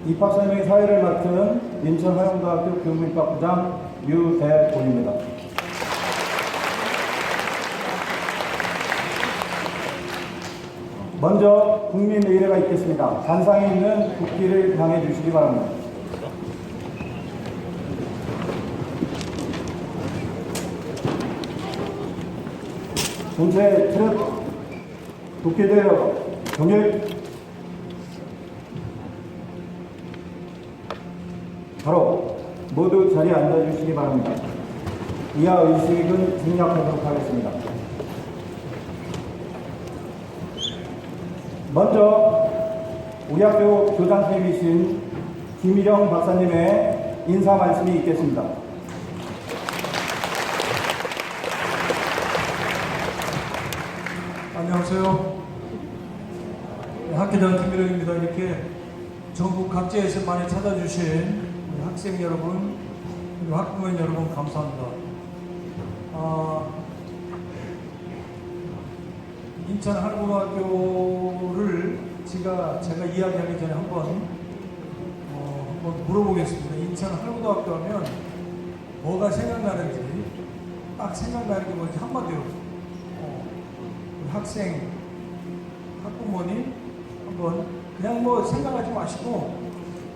입학 설명회 사회를 맡은 인천화영고등학교 교무입학부장 유대곤입니다. 먼저 국민의례가 있겠습니다. 단상에 있는 국기를 향해 주시기 바랍니다. 본체 차렷 독해되어 경일 바로 모두 자리에 앉아주시기 바랍니다. 이하 의식은 생략하도록 하겠습니다. 먼저 우리 학교 교장 선생님이신 김일영 박사님의 인사 말씀이 있겠습니다. 안녕하세요. 학교장 김일영입니다. 이렇게 전국 각지에서 많이 찾아주신 우리 학생 여러분, 그리고 학부모님 여러분 감사합니다. 인천 한국고등학교를 제가 이야기하기 전에 한번 물어보겠습니다. 인천 한국고등학교 하면 뭐가 생각나는지, 딱 생각나는 게 뭔지 한마디로 우리 학생, 학부모님 한번 그냥 뭐 생각하지 마시고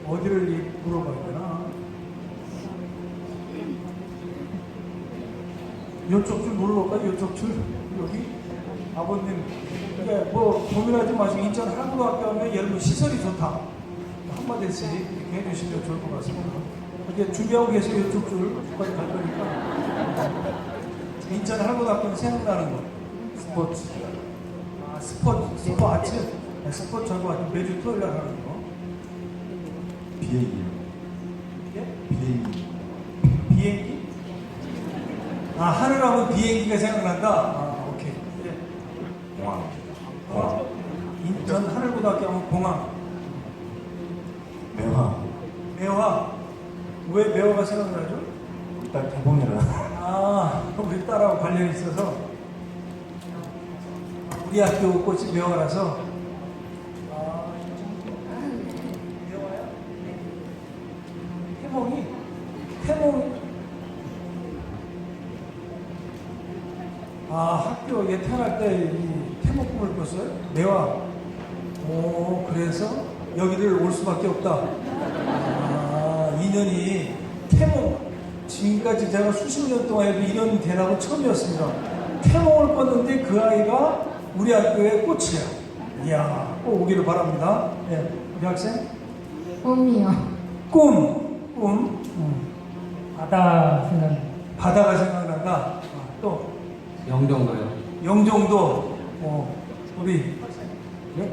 어디를 물어봐야 되나? 이쪽 줄 물어볼까요? 이쪽 줄? 여기? 아버님, 그러니까 뭐 고민하지 마시고 인천 한국고등학교 하면 여러분 시설이 좋다. 한마디씩 이렇게 해주시면 좋을 것 같습니다. 이렇게 준비하고 계세요. 이쪽 줄까지 갈 거니까. 인천 한국고등학교는 생각나는 거. 스포츠. 스포츠. 스포츠하고 매주 토요일 날 하는 거. 비행기요. 예? 비행기. 비행기? 하늘하면 비행기가 생각난다? 오케이. 예. 공항. 인천 하늘고등학교 하면 공항. 매화. 매화. 왜 매화가 생각나죠? 일단 개봉이라. 우리 딸하고 관련이 있어서 우리 학교 꽃이 매화라서 매화야? 태몽 학교에 태어날 때 이 태몽 꿈을 꿨어요? 매화. 그래서 여기를 올 수밖에 없다. 인연이 태몽. 지금까지 제가 수십 년 동안 해도 이런 대답은 처음이었습니다. 태몽을 꿨는데 그 아이가 우리 학교의 꽃이야. 이야, 꼭 오기를 바랍니다. 예, 우리 학생? 꿈이요. 꿈. 바다 생각. 바다가 생각난다. 또 영종도요. 영종도. 우리 예?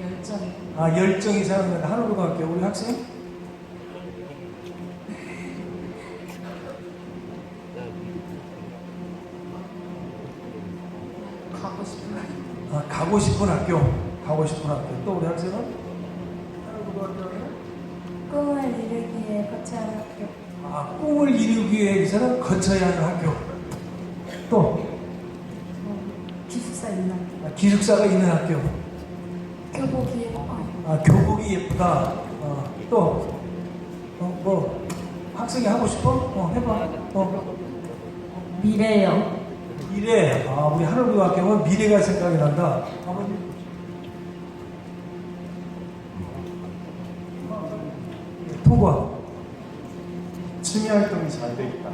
열정. 열정이 생각난다. 하늘고등학교 우리 학생? 가고 싶은 가고 싶은 학교. 또 우리 학생은? 하늘고등학교는? 꿈을 이루기 위해 거쳐야 할 학교. 꿈을 이루기 위해서는 거쳐야 하는 학교. 또 기숙사 있는 학교. 기숙사가 있는 학교. 교복이 예뻐. 교복이 예쁘다. 또 뭐 학생이 하고 싶어? 해봐. 미래요. 미래. 우리 하늘고등학교는 미래가 생각이 난다. 아버님. 토과. 취미 활동이 잘 돼 있다.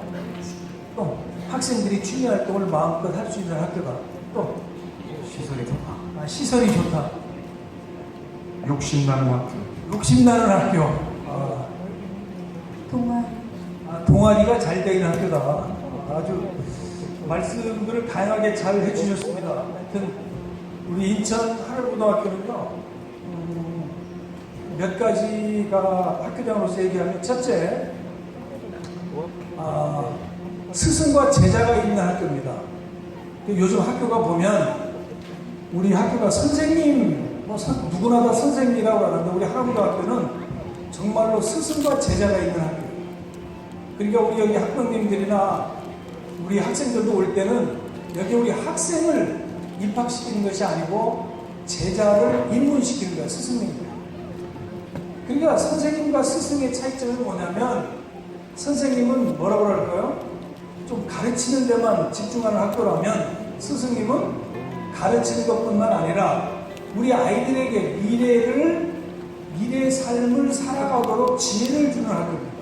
또 학생들이 취미 활동을 마음껏 할 수 있는 학교다. 또 시설이 좋다. 시설이 좋다. 욕심나는 학교. 욕심나는 학교. 동아리. 동아리가 잘 되는 학교다. 아주 말씀들을 다양하게 잘 해주셨습니다. 하여튼 우리 인천 하늘고등학교는요, 몇 가지가 학교장으로서 얘기하면, 첫째, 스승과 제자가 있는 학교입니다. 요즘 학교가 보면 우리 학교가 선생님, 누구나 다 선생님이라고 하는데 우리 하늘고등학교는 정말로 스승과 제자가 있는 학교. 그러니까 우리 여기 학부모님들이나 우리 학생들도 올 때는 여기 우리 학생을 입학시키는 것이 아니고 제자를 입문시키는 거야, 스승님이야. 그러니까 선생님과 스승의 차이점은 뭐냐면 선생님은 뭐라고 할까요? 좀 가르치는 데만 집중하는 학교라면 스승님은 가르치는 것뿐만 아니라 우리 아이들에게 미래의 삶을 살아가도록 지혜를 주는 학교입니다.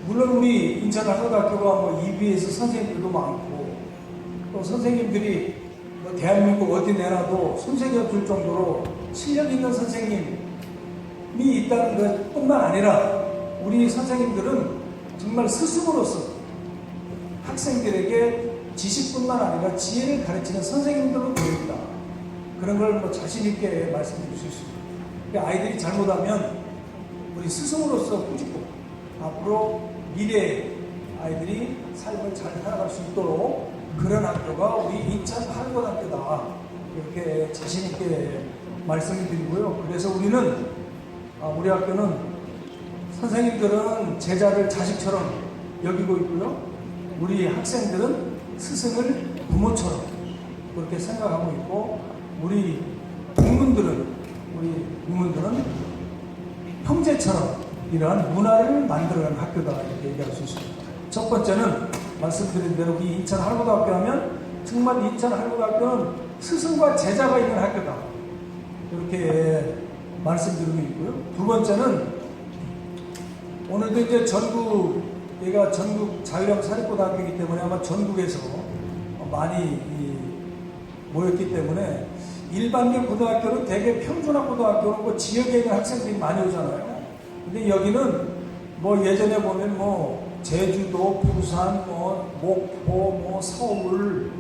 물론 우리 인천하도학교가 뭐 EBS 선생님들도 많고 또 선생님들이 뭐 대한민국 어디 내놔도 손색이 없을 정도로 실력 있는 선생님이 있다는 것뿐만 아니라 우리 선생님들은 정말 스승으로서 학생들에게 지식뿐만 아니라 지혜를 가르치는 선생님들로 보입니다. 그런 걸 뭐 자신있게 말씀드릴 수 있습니다. 그러니까 아이들이 잘못하면 우리 스승으로서 꾸짖고 앞으로 미래에 아이들이 삶을 잘 살아갈 수 있도록 그런 학교가 우리 인천 한국학교다. 이렇게 자신있게 말씀을 드리고요. 그래서 우리 학교는 선생님들은 제자를 자식처럼 여기고 있고요. 우리 학생들은 스승을 부모처럼 그렇게 생각하고 있고 우리 국민들은 형제처럼 이러한 문화를 만들어가는 학교다 이렇게 얘기할 수 있습니다. 첫 번째는 말씀드린 대로 이 인천 한국학교 하면 정말 인천 한국학교는 스승과 제자가 있는 학교다 이렇게 말씀드리고 있고요. 두 번째는 오늘도 이제 얘가 전국 자유형 사립고등학교이기 때문에 아마 전국에서 많이 모였기 때문에 일반계 고등학교는 대개 평준화 고등학교는 뭐 지역에 있는 학생들이 많이 오잖아요. 근데 여기는 뭐 예전에 보면 뭐 제주도, 부산, 뭐 목포, 뭐 서울,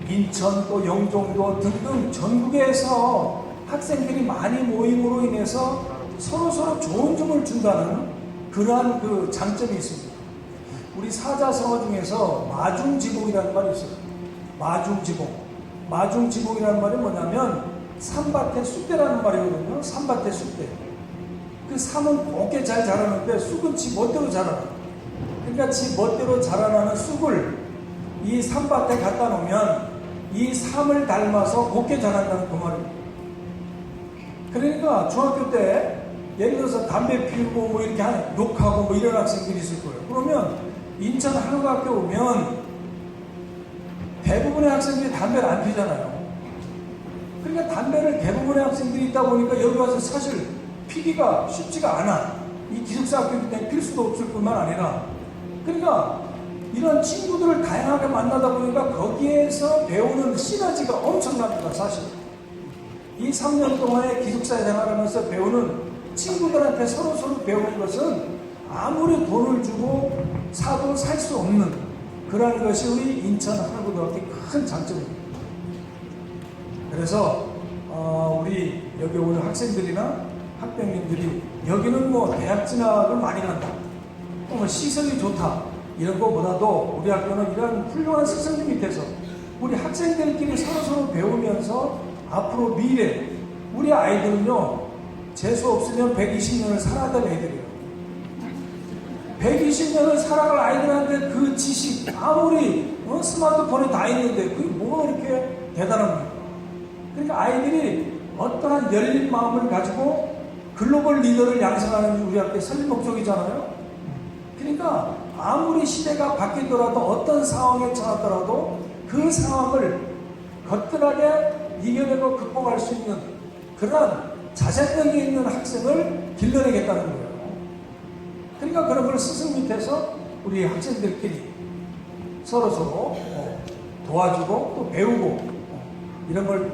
인천, 또 영종도 등등 전국에서 학생들이 많이 모임으로 인해서 서로 좋은 점을 준다는 그러한 그 장점이 있습니다. 우리 사자성어 중에서 마중지봉이라는 말이 있어요. 마중지봉이라는 말이 뭐냐면 삼밭의 쑥대라는 말이거든요. 삼밭의 쑥대. 그 삼은 곱게 잘 자라는데 쑥은 지 멋대로 자라나. 그러니까 지 멋대로 자라나는 쑥을 이 삼밭에 갖다 놓으면 이 삼을 닮아서 곱게 자란다는 그 말입니다. 그러니까 중학교 때 예를 들어서 담배 피우고 뭐 이렇게 욕하고 뭐 이런 학생들이 있을 거예요. 그러면 인천 한국학교 오면 대부분의 학생들이 담배를 안 피잖아요. 그러니까 담배를 대부분의 학생들이 있다 보니까 여기 와서 사실 피기가 쉽지가 않아. 이 기숙사 학교이기 때문에 필 수도 없을 뿐만 아니라 그러니까 이런 친구들을 다양하게 만나다 보니까 거기에서 배우는 시너지가 엄청납니다. 사실 이 3년 동안의 기숙사 생활하면서 배우는 친구들한테 서로 배우는 것은 아무리 돈을 주고 사도 살 수 없는 그러한 것이 우리 인천 한국고등학교의 큰 장점입니다. 그래서 우리 여기 오는 학생들이나 학부모님들이 여기는 뭐 대학 진학을 많이 간다, 뭐 시설이 좋다 이런 것보다도 우리 학교는 이런 훌륭한 스승님 밑에서 우리 학생들끼리 서로 배우면서 앞으로 미래 우리 아이들은요 재수 없으면 120년을 살아야 될 애들이에요. 120년을 살아갈 아이들한테 그 지식 아무리 스마트폰에 다 있는데 그게 뭐가 이렇게 대단합니까? 그러니까 아이들이 어떠한 열린 마음을 가지고 글로벌 리더를 양성하는 우리 학교의 설립 목적이잖아요. 그러니까 아무리 시대가 바뀌더라도 어떤 상황에 처하더라도 그 상황을 거뜬하게 이겨내고 극복할 수 있는 그런 자생력이 있는 학생을 길러내겠다는 거예요. 그러니까 그런 걸 스승 밑에서 우리 학생들끼리 서로 도와주고 또 배우고 이런 걸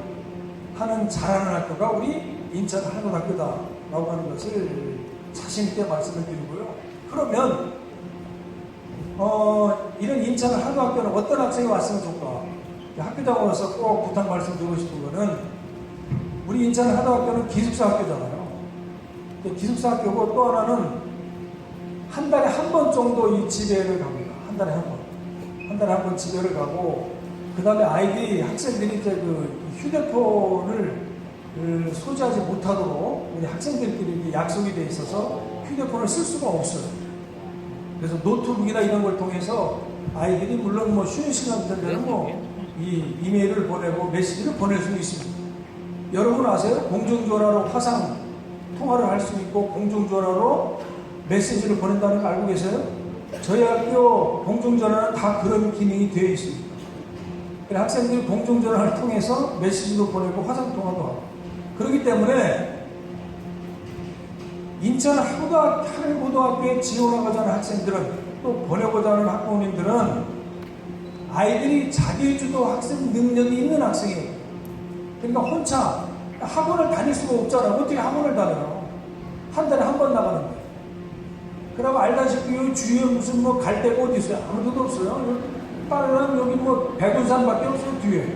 하는 잘하는 학교가 우리 인천 한국학교다라고 하는 것을 자신있게 말씀을 드리고요. 그러면 이런 인천 한국학교는 어떤 학생이 왔으면 좋을까? 학교장으로서 꼭 부탁 말씀드리고 싶은 거는 우리 인천 한국학교는 기숙사 학교잖아요. 기숙사 학교고 또 하나는 한 달에 한 번 정도 이 집회를 갑니다. 한 달에 한 번 집회를 가고 그 다음에 아이들이 학생들이 이제 그 휴대폰을 소지하지 못하도록 우리 학생들끼리 약속이 돼 있어서 휴대폰을 쓸 수가 없어요. 그래서 노트북이나 이런 걸 통해서 아이들이 물론 뭐 쉬는 시간 때는 뭐 이 이메일을 보내고 메시지를 보낼 수 있습니다. 여러분 아세요? 공중전화로 화상 통화를 할 수 있고 공중전화로 메시지를 보낸다는 거 알고 계세요? 저희 학교 공중전화는 다 그런 기능이 되어 있습니다. 그래서 학생들이 공중전화를 통해서 메시지도 보내고 화상통화도 하고 그렇기 때문에 인천 하늘고등학교에 지원하고자 하는 학생들은 또 보내고자 하는 학부모님들은 아이들이 자기주도 학생 능력이 있는 학생이에요. 그러니까 혼자 학원을 다닐 수가 없잖아. 어떻게 학원을 다녀요? 한 달에 한 번 나가는데. 그러고 알다시피 여기 주위에 무슨 뭐 갈 데가 어디 있어요? 아무데도 없어요. 딸은 여기 뭐 백운산밖에 없어요. 뒤에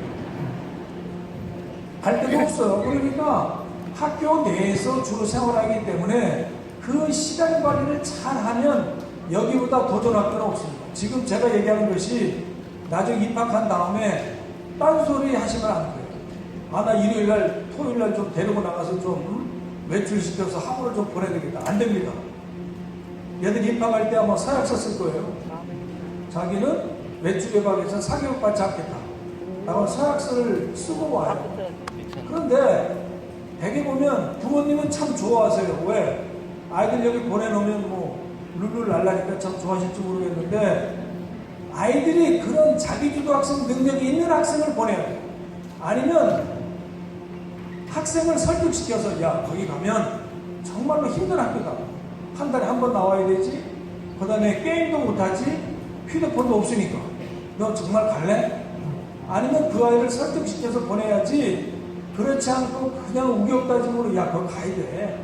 갈 데도 없어요. 그러니까 학교 내에서 주로 생활하기 때문에 그 시간 관리를 잘하면 여기보다 더 좋은 학교는 없습니다. 지금 제가 얘기하는 것이 나중에 입학한 다음에 딴소리 하시면 안 돼요. 아, 나 일요일날 토요일날 좀 데리고 나가서 좀 외출시켜서 학원을 좀 보내야 되겠다. 안 됩니다. 얘들 입학할 때 아마 서약서 쓸 거예요. 자기는 외출협박에서 4개월 받지 않겠다. 라고 서약서를 쓰고 와요. 그런데 대개 보면 부모님은 참 좋아하세요. 왜? 아이들 여기 보내놓으면 뭐 룰루랄라니까 참 좋아하실지 모르겠는데 아이들이 그런 자기주도 학생 능력이 있는 학생을 보내야 돼요. 아니면 학생을 설득시켜서 야 거기 가면 정말로 힘든 학교다. 한 달에 한 번 나와야 되지. 그 다음에 게임도 못하지. 휴대폰도 없으니까 너 정말 갈래? 아니면 그 아이를 설득시켜서 보내야지. 그렇지 않고 그냥 우격다짐으로 야 그거 가야 돼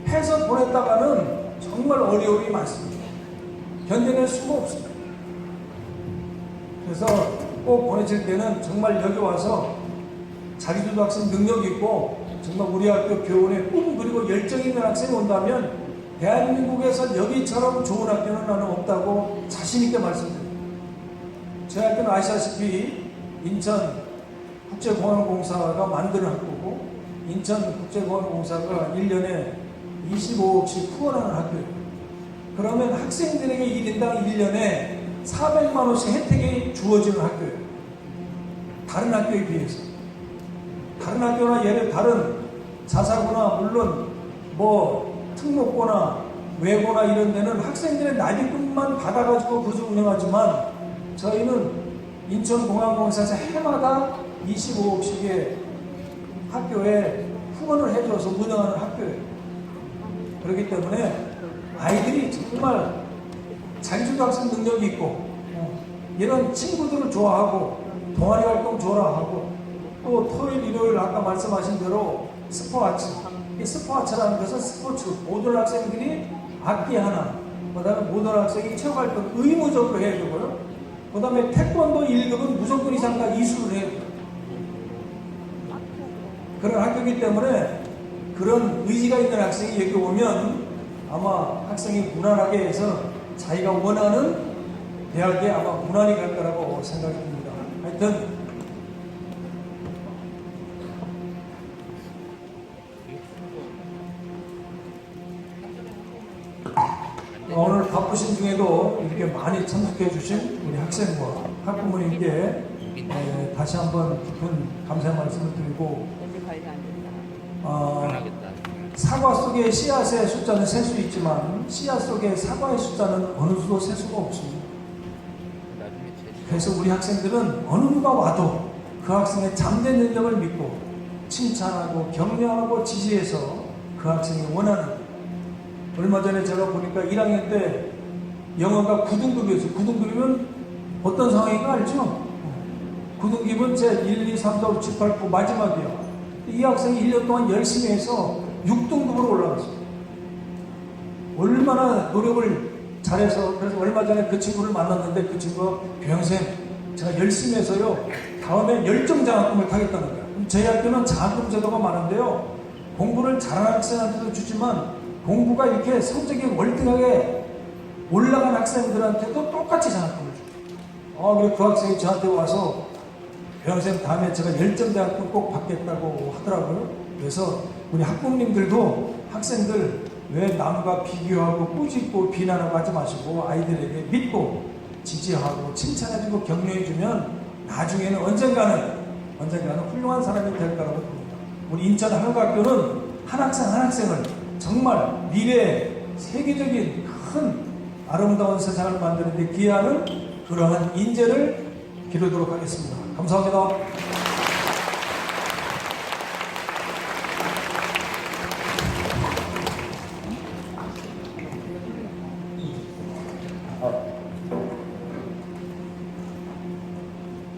해서 보냈다가는 정말 어려움이 많습니다. 견뎌낼 수가 없습니다. 그래서 꼭 보내실 때는 정말 여기 와서 자기주도 학생 능력이 있고 정말 우리 학교 교원에 꿈 그리고 열정이 있는 학생이 온다면 대한민국에서 여기처럼 좋은 학교는 나는 없다고 자신있게 말씀드립니다. 저희 학교는 아시다시피 인천국제공항공사가 만드는 학교고 인천국제공항공사가 1년에 25억씩 후원하는 학교예요. 그러면 학생들에게 1인당 1년에 400만 원씩 혜택이 주어지는 학교예요. 다른 학교에 비해서. 다른 학교나 예를 다른 자사고나 물론 뭐 특목고나 외고나 이런 데는 학생들의 납입금만 받아가지고 그저 운영하지만 저희는 인천공항공사에서 해마다 25억씩의 학교에 후원을 해줘서 운영하는 학교예요. 그렇기 때문에 아이들이 정말 자기주도 학생 능력이 있고 이런 친구들을 좋아하고 동아리 활동 좋아하고 또 토요일 일요일 아까 말씀하신 대로 스포아츠 이 스포아츠라는 것은 스포츠 모든 학생들이 악기 하나 그 다음에 모든 학생이 체육활동 의무적으로 해야 되고요. 그 다음에 태권도 1급은 무조건 이상 다 이수를 해야 돼요. 그런 학교이기 때문에 그런 의지가 있는 학생이 여기 오면 아마 학생이 무난하게 해서 자기가 원하는 대학에 아마 무난히 갈 거라고 생각이 듭니다. 하여튼 오늘 바쁘신 중에도 이렇게 많이 참석해 주신 우리 학생과 학부모님께 다시 한번 깊은 감사의 말씀을 드리고 사과 속의 씨앗의 숫자는 셀 수 있지만 씨앗 속의 사과의 숫자는 어느 수도 셀 수가 없습니다. 그래서 우리 학생들은 어느 누가 와도 그 학생의 잠재 능력을 믿고 칭찬하고 격려하고 지지해서 그 학생이 원하는 얼마 전에 제가 보니까 1학년 때 영어가 9등급이었어요. 9등급이면 어떤 상황인가 알죠? 9등급은 제 1, 2, 3, 4, 5, 7, 8, 9 마지막이야. 이 학생이 1년 동안 열심히 해서 6등급으로 올라갔어요. 얼마나 노력을 잘해서. 그래서 얼마 전에 그 친구를 만났는데 그 친구가 교양쌤 제가 열심히 해서요 다음에 열정장학금을 타겠다는 거예요. 저희 학교는 장학금 제도가 많은데요 공부를 잘하는 학생한테도 주지만 공부가 이렇게 성적이 월등하게 올라간 학생들한테도 똑같이 장학금을 줘요. 그래서 그 학생이 저한테 와서 교양쌤 다음에 제가 열정장학금 꼭 받겠다고 하더라고요. 그래서 우리 학부모님들도 학생들 왜 남과 비교하고 꾸짖고 비난하고 하지 마시고 아이들에게 믿고 지지하고 칭찬해주고 격려해주면 나중에는 언젠가는 훌륭한 사람이 될 거라고 봅니다. 우리 인천 한국학교는 한 학생 한 학생을 정말 미래의 세계적인 큰 아름다운 세상을 만드는 데 기여하는 그러한 인재를 기르도록 하겠습니다. 감사합니다.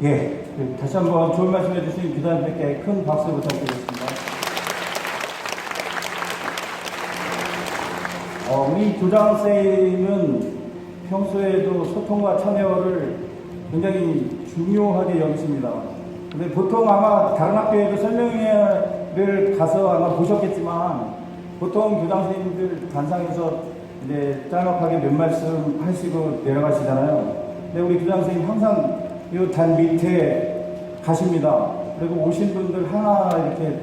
예, 다시 한번 좋은 말씀 해주신 교장님께 큰 박수 부탁드리겠습니다. 우리 교장선생님은 평소에도 소통과 참여를 굉장히 중요하게 여기십니다. 근데 보통 아마 다른 학교에도 설명회를 가서 아마 보셨겠지만 보통 교장선생님들 단상에서 이제 짤막하게 몇 말씀 하시고 내려가시잖아요. 근데 우리 교장선생님 항상 이 단 밑에 가십니다. 그리고 오신 분들 하나 이렇게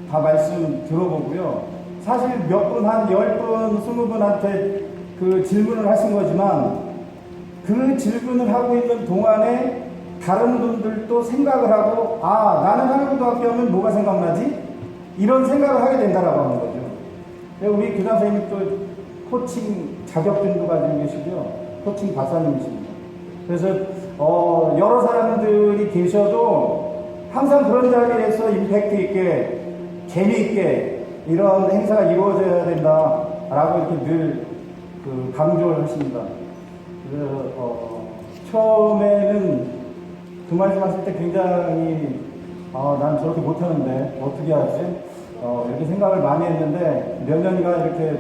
다 말씀 들어보고요. 사실 몇 분, 한 10분, 20분한테 그 질문을 하신 거지만 그 질문을 하고 있는 동안에 다른 분들도 생각을 하고 아, 나는 한국고등학교 하면 뭐가 생각나지? 이런 생각을 하게 된다라고 하는 거죠. 우리 교장 선생님 또 코칭 자격증도 가지고 계시고요. 코칭 박사님이십니다. 그래서 여러 사람들이 계셔도 항상 그런 자리에서 임팩트 있게 재미있게 이런 행사가 이루어져야 된다라고 이렇게 늘 강조를 하십니다. 그래서 처음에는 그 말씀 하실 때 굉장히 난 저렇게 못하는데 어떻게 하지? 이렇게 생각을 많이 했는데 몇 년간 이렇게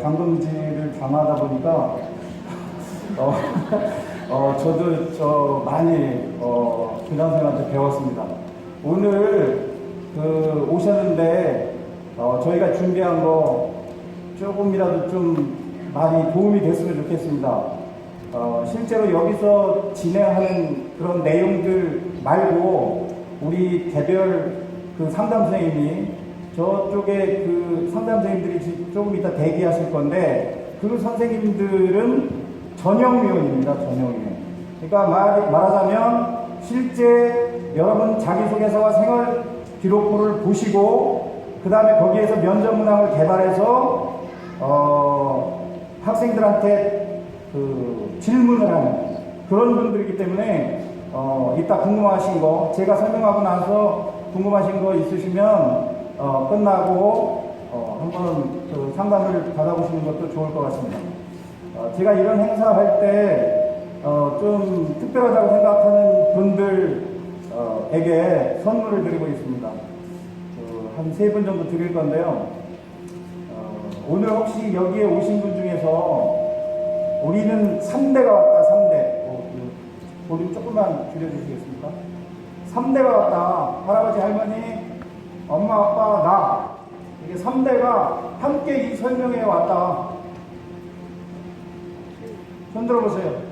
당금질을 당하다 보니까 저도 많이 교장선생님한테 배웠습니다. 오늘 오셨는데 저희가 준비한 거 조금이라도 좀 많이 도움이 됐으면 좋겠습니다. 실제로 여기서 진행하는 그런 내용들 말고 우리 개별 상담 선생님이 저쪽에 상담 선생님들이 조금 이따 대기하실 건데 그 선생님들은 전형위원입니다. 전형위원. 그러니까 말하자면 실제 여러분 자기소개서와 생활 기록부를 보시고 그 다음에 거기에서 면접 문항을 개발해서 학생들한테 질문을 하는 그런 분들이기 때문에 이따 궁금하신 거 제가 설명하고 나서 궁금하신 거 있으시면 끝나고 한번 상담을 받아보시는 것도 좋을 것 같습니다. 제가 이런 행사 할 때 좀 특별하다고 생각하는 분들에게 선물을 드리고 있습니다. 한 3분 정도 드릴 건데요. 오늘 혹시 여기에 오신 분 중에서 우리는 3대가 왔다, 3대. 볼륨 조금만 줄여주시겠습니까? 3대가 왔다. 할아버지, 할머니, 엄마, 아빠, 나. 이게 3대가 함께 이 설명회에 왔다. 손 들어보세요.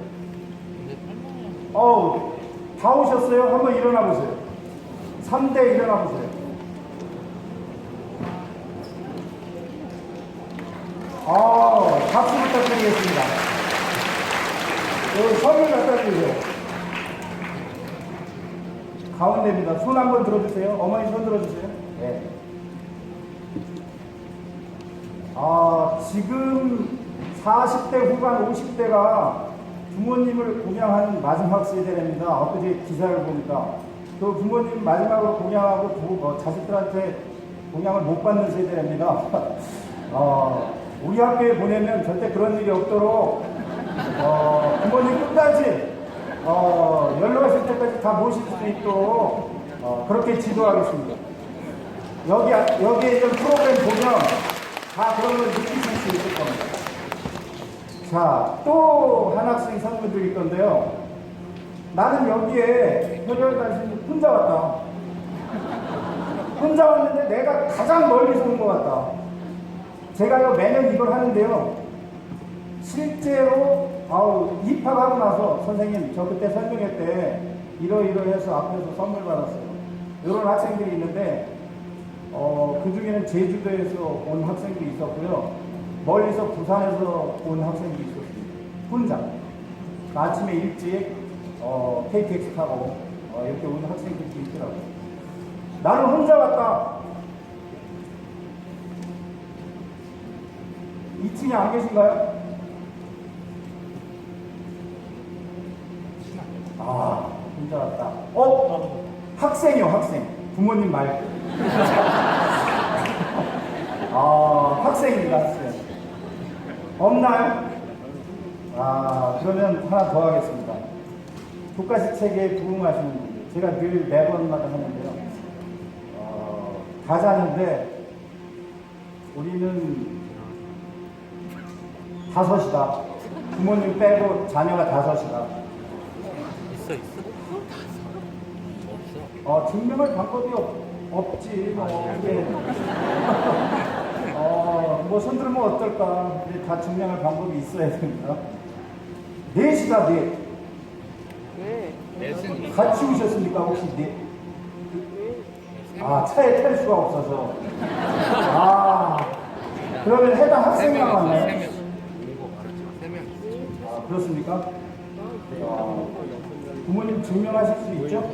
다 오셨어요? 한번 일어나 보세요. 3대 일어나 보세요. 박수 부탁드리겠습니다. 선물 갖다 주세요. 가운데입니다. 손 한번 들어주세요. 어머니 손 들어주세요. 네. 지금 40대 후반 50대가 부모님을 공양하는 마지막 세대랍니다. 엊그제 기사를 보니까 그 부모님 마지막으로 공양하고 자식들한테 공양을 못 받는 세대랍니다. 우리 학교에 보내면 절대 그런 일이 없도록 부모님 끝까지 연로하실 때까지 다 모실 수 있도록 그렇게 지도하겠습니다. 여기에 이런 프로그램 보면 다 그런 걸 느끼실 수 있을 겁니다. 자, 또 한 학생 선물 드릴 건데요. 나는 여기에 효결단신 혼자 왔다. 혼자 왔는데 내가 가장 멀리서 온 것 같다. 제가 매년 이걸 하는데요. 실제로 입학하고 나서 선생님 저 그때 설명회 때 이러이러해서 앞에서 선물 받았어요. 이런 학생들이 있는데 그 중에는 제주도에서 온 학생들이 있었고요. 멀리서 부산에서 온 학생들이 있었습니다. 혼자 아침에 일찍 KTX 타고 이렇게 오는 학생들도 있더라고요. 나는 혼자 왔다. 2층에 안 계신가요? 혼자 왔다. 학생이요, 학생. 부모님 말고. 학생입니다, 학생. 없나요? 그러면 하나 더 하겠습니다. 국가시 책에 부응하시는 분들. 제가 늘 매번마다 하는데요. 가자는데, 우리는 5이다. 부모님 빼고 자녀가 5이다. 있어. 증명할 방법이 없지. 뭐 손들면 어떨까? 근데 다 증명할 방법이 있어야 됩니다. 4시다, 네. 넷은 같이 오셨습니까? 혹시 네? 차에 탈 수가 없어서. 그러면 해당 학생만 왔나요? 그렇습니까? 부모님 증명하실 수 있죠?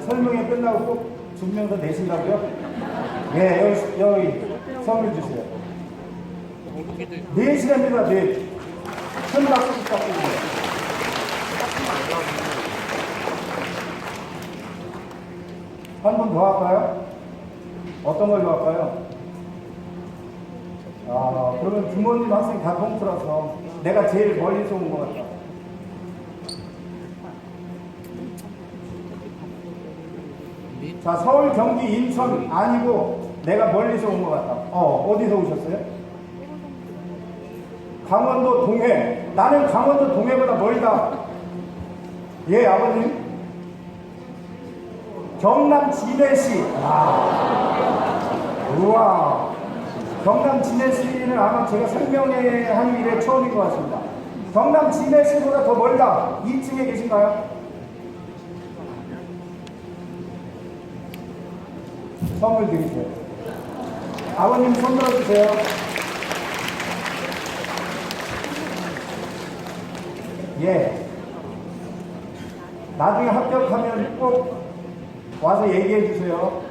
설명회 끝나고 꼭 증명서 내신다고요? 여기 선물 주세요. 4시랍니다, 4시. 손박수 부탁드립니다. 한 번 더 할까요? 어떤 걸로 할까요? 그러면 부모님 학생 다 통틀어서 내가 제일 멀리서 온 것 같다. 자, 서울, 경기, 인천 아니고 내가 멀리서 온 것 같다. 어디서 오셨어요? 강원도 동해. 나는 강원도 동해보다 멀다. 예, 아버님. 경남 진해시. 우와. 경남 진해시는 아마 제가 설명회한 일에 처음인 것 같습니다. 경남 진해시보다 더 멀다. 2층에 계신가요? 선물 드리세요. 아버님 손 들어주세요. 예. 나중에 합격하면 꼭 와서 얘기해 주세요.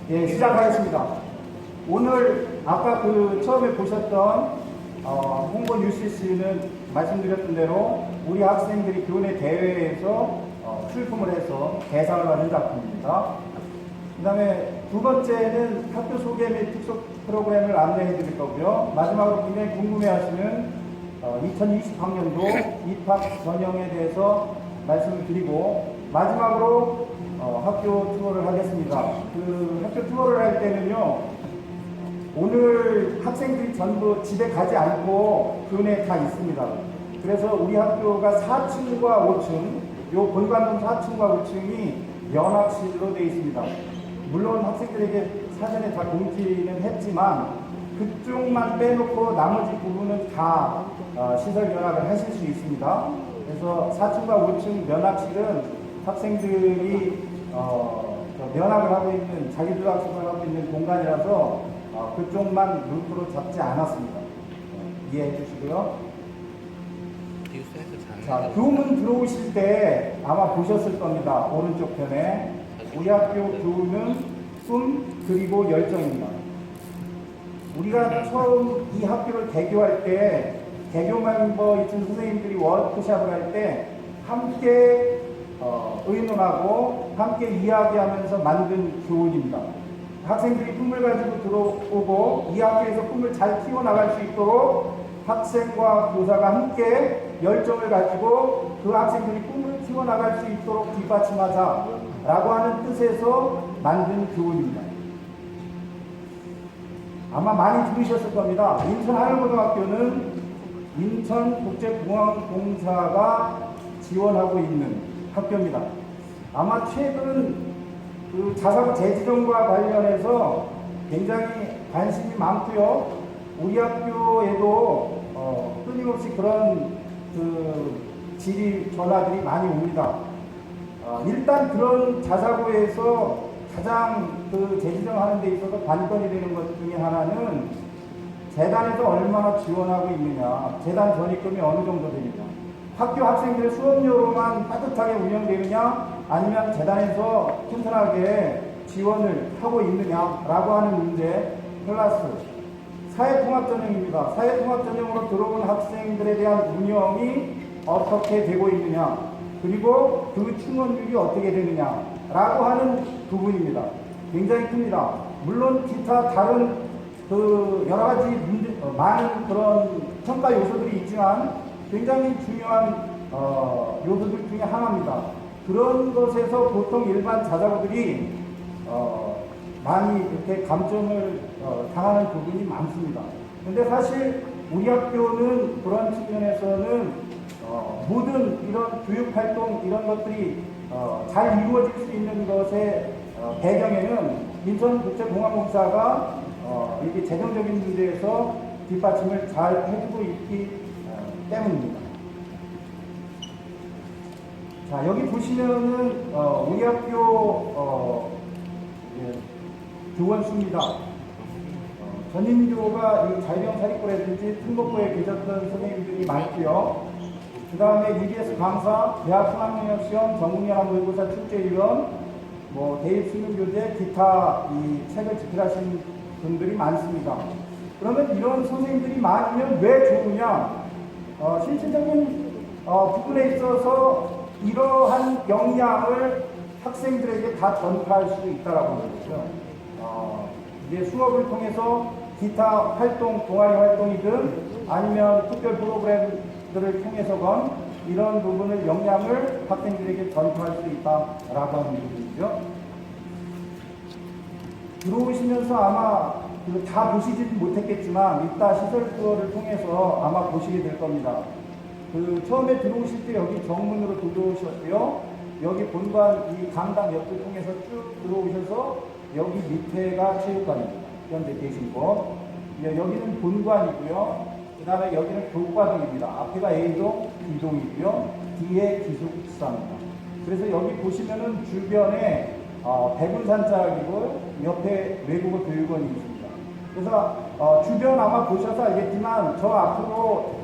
예, 시작하겠습니다. 오늘 아까 처음에 보셨던 홍보 UCC는 말씀드렸던 대로 우리 학생들이 교내 대회에서 출품을 해서 대상을 받은 작품입니다. 그 다음에 두 번째는 학교 소개 및 특속 프로그램을 안내해 드릴 거고요. 마지막으로 굉장히 궁금해 하시는 2020학년도 입학 전형에 대해서 말씀을 드리고, 마지막으로 학교 투어를 하겠습니다. 학교 투어를 할 때는요, 오늘 학생들이 전부 집에 가지 않고 교내에 다 있습니다. 그래서 우리 학교가 4층과 5층, 요 본관동 4층과 5층이 연합실로 되어 있습니다. 물론 학생들에게 사전에 다 공지는 했지만 그쪽만 빼놓고 나머지 부분은 다 시설 연합을 하실 수 있습니다. 그래서 4층과 5층 면학실은 학생들이 면학을 하고 있는, 자기도 학습을 하고 있는 공간이라서 그쪽만 루트로 잡지 않았습니다. 이해해 주시고요. 자, 교문 들어오실 때 아마 보셨을 겁니다. 오른쪽 편에 우리 학교 교훈은 꿈 그리고 열정입니다. 우리가 처음 이 학교를 개교할 때 개교 멤버 있던 선생님들이 워크숍을 할 때 함께 의논하고 함께 이야기하면서 만든 교훈입니다. 학생들이 꿈을 가지고 들어오고 이 학교에서 꿈을 잘 키워나갈 수 있도록 학생과 교사가 함께 열정을 가지고 그 학생들이 꿈을 키워나갈 수 있도록 뒷받침하자라고 하는 뜻에서 만든 교훈입니다. 아마 많이 들으셨을 겁니다. 인천하늘고등학교는 인천국제공항공사가 지원하고 있는 학교입니다. 아마 최근 자사고 재지정과 관련해서 굉장히 관심이 많고요. 우리 학교에도 끊임없이 그런 질의 전화들이 많이 옵니다. 일단 그런 자사고에서 가장 재지정하는 데 있어서 관건이 되는 것 중에 하나는 재단에서 얼마나 지원하고 있느냐, 재단 전입금이 어느 정도 되느냐, 학교 학생들의 수업료로만 따뜻하게 운영되느냐, 아니면 재단에서 튼튼하게 지원을 하고 있느냐라고 하는 문제, 플러스 사회통합전형입니다. 사회통합전형으로 들어온 학생들에 대한 운영이 어떻게 되고 있느냐, 그리고 그 충원율이 어떻게 되느냐라고 하는 부분입니다. 굉장히 큽니다. 물론 기타 다른 그 여러 가지 문제, 많은 그런 평가 요소들이 있지만 굉장히 중요한 요소들 중에 하나입니다. 그런 것에서 보통 일반 자사고들이 많이 이렇게 감점을 당하는 부분이 많습니다. 근데 사실 우리 학교는 그런 측면에서는 모든 이런 교육활동 이런 것들이 잘 이루어질 수 있는 것의 배경에는 인천국제공항공사가 이렇게 재정적인 문제에서 뒷받침을 잘 해주고 있기 때문입니다. 자, 여기 보시면은 우리 학교 교원 수입니다. 전인교가 이 자유형 사립고라든지 특목고에 계셨던 선생님들이 많고요. 그 다음에 EBS 강사, 대학 수학능력시험, 전국연합 모의고사 출제위원, 대입 수능교재, 기타 이 책을 집필하신 분들이 많습니다. 그러면 이런 선생님들이 많으면 왜 좋으냐? 실질적인 부분에 있어서 이러한 역량을 학생들에게 다 전파할 수 있다라고 하는 거죠. 이제 수업을 통해서 기타 활동, 동아리 활동이든 아니면 특별 프로그램들을 통해서건 이런 부분을 역량을 학생들에게 전파할 수 있다라고 하는 부분이죠. 들어오시면서 아마 다 보시지는 못했겠지만 이따 시설 투어를 통해서 아마 보시게 될 겁니다. 처음에 들어오실 때 여기 정문으로 들어오셨고요. 여기 본관 이 강당 옆을 통해서 쭉 들어오셔서 여기 밑에가 체육관입니다. 현재 계신 곳. 여기는 본관이고요. 그 다음에 여기는 교과동입니다. 앞에가 A동, B동이고요. 뒤에 기숙사입니다. 그래서 여기 보시면은 주변에 백운산짝이고 옆에 외국어 교육원이 있습니다. 그래서 주변 아마 보셔서 알겠지만 저 앞으로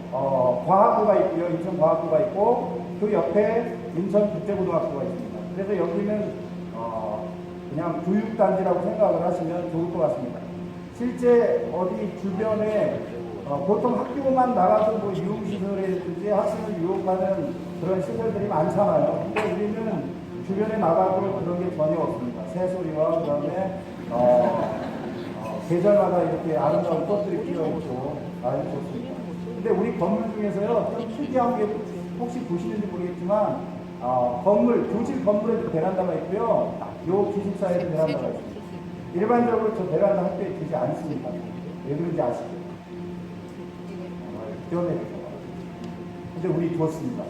과학부가 있고요. 인천과학부가 있고 그 옆에 인천국제고등학교가 있습니다. 그래서 여기는 그냥 교육단지라고 생각을 하시면 좋을 것 같습니다. 실제 어디 주변에 보통 학교만 나가도 유흥시설이라든지 학생을 유혹하는 그런 시설들이 많잖아요. 근데 우리는 주변에 나가도 그런 게 전혀 없습니다. 새소리와 그 다음에 계절마다 이렇게 아름다운 꽃들이 피어있고 아주 좋습니다. 근데 우리 건물 중에서요, 좀 특이한 게 혹시 보시는지 모르겠지만 교실 건물에도 베란다가 있고요. 요 기숙사에도 베란다가 있습니다. 일반적으로 저 베란다 학교에 두지 않습니다. 왜 그런지 아시죠? 위험해요. 근데 우리 뒀습니다.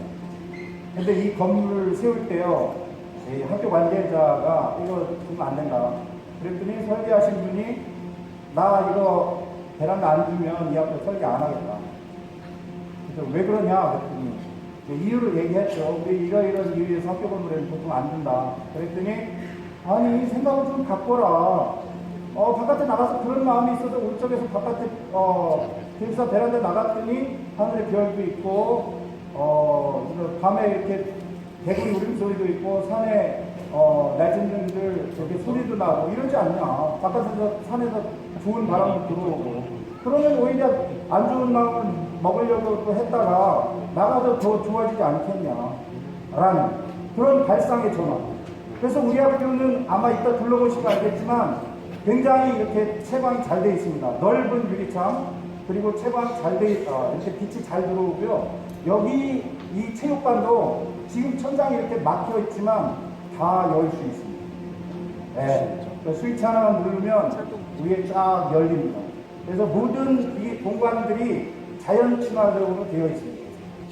근데 이 건물을 세울 때요, 학교 관계자가 이거 두면 안 된다. 그랬더니 설계하신 분이 나 이거 베란다 안 주면 이 학교 설계 안 하겠다. 그래서 왜 그러냐 그랬더니 이유를 얘기했죠. 우리 이런 이유에서 학교 건물에는 보통 안 준다. 그랬더니 아니 생각을 좀 바꿔라. 바깥에 나가서 그런 마음이 있어서 우리 쪽에서 바깥에 기숙사 베란다 나갔더니 하늘에 별도 있고 밤에 이렇게 개구리 울음소리도 있고 산에 날짐승들 저렇게 소리도 나고 이러지 않냐. 바깥에서 산에서 좋은 바람도 들어오고 그러면 오히려 안 좋은 마음을 먹으려고 또 했다가 나가서 더 좋아지지 않겠냐 라는 그런 발상의 전환. 그래서 우리 학교는 아마 이따 둘러보시면 알겠지만 굉장히 이렇게 채광이 잘 되어 있습니다. 넓은 유리창 그리고 채광 잘 되어 있다. 이렇게 빛이 잘 들어오고요. 여기 이 체육관도 지금 천장이 이렇게 막혀 있지만 다 열 수 있습니다. 네. 스위치 하나만 누르면 위에 쫙 열립니다. 그래서 모든 이 공간들이 자연 친화적으로 되어 있습니다.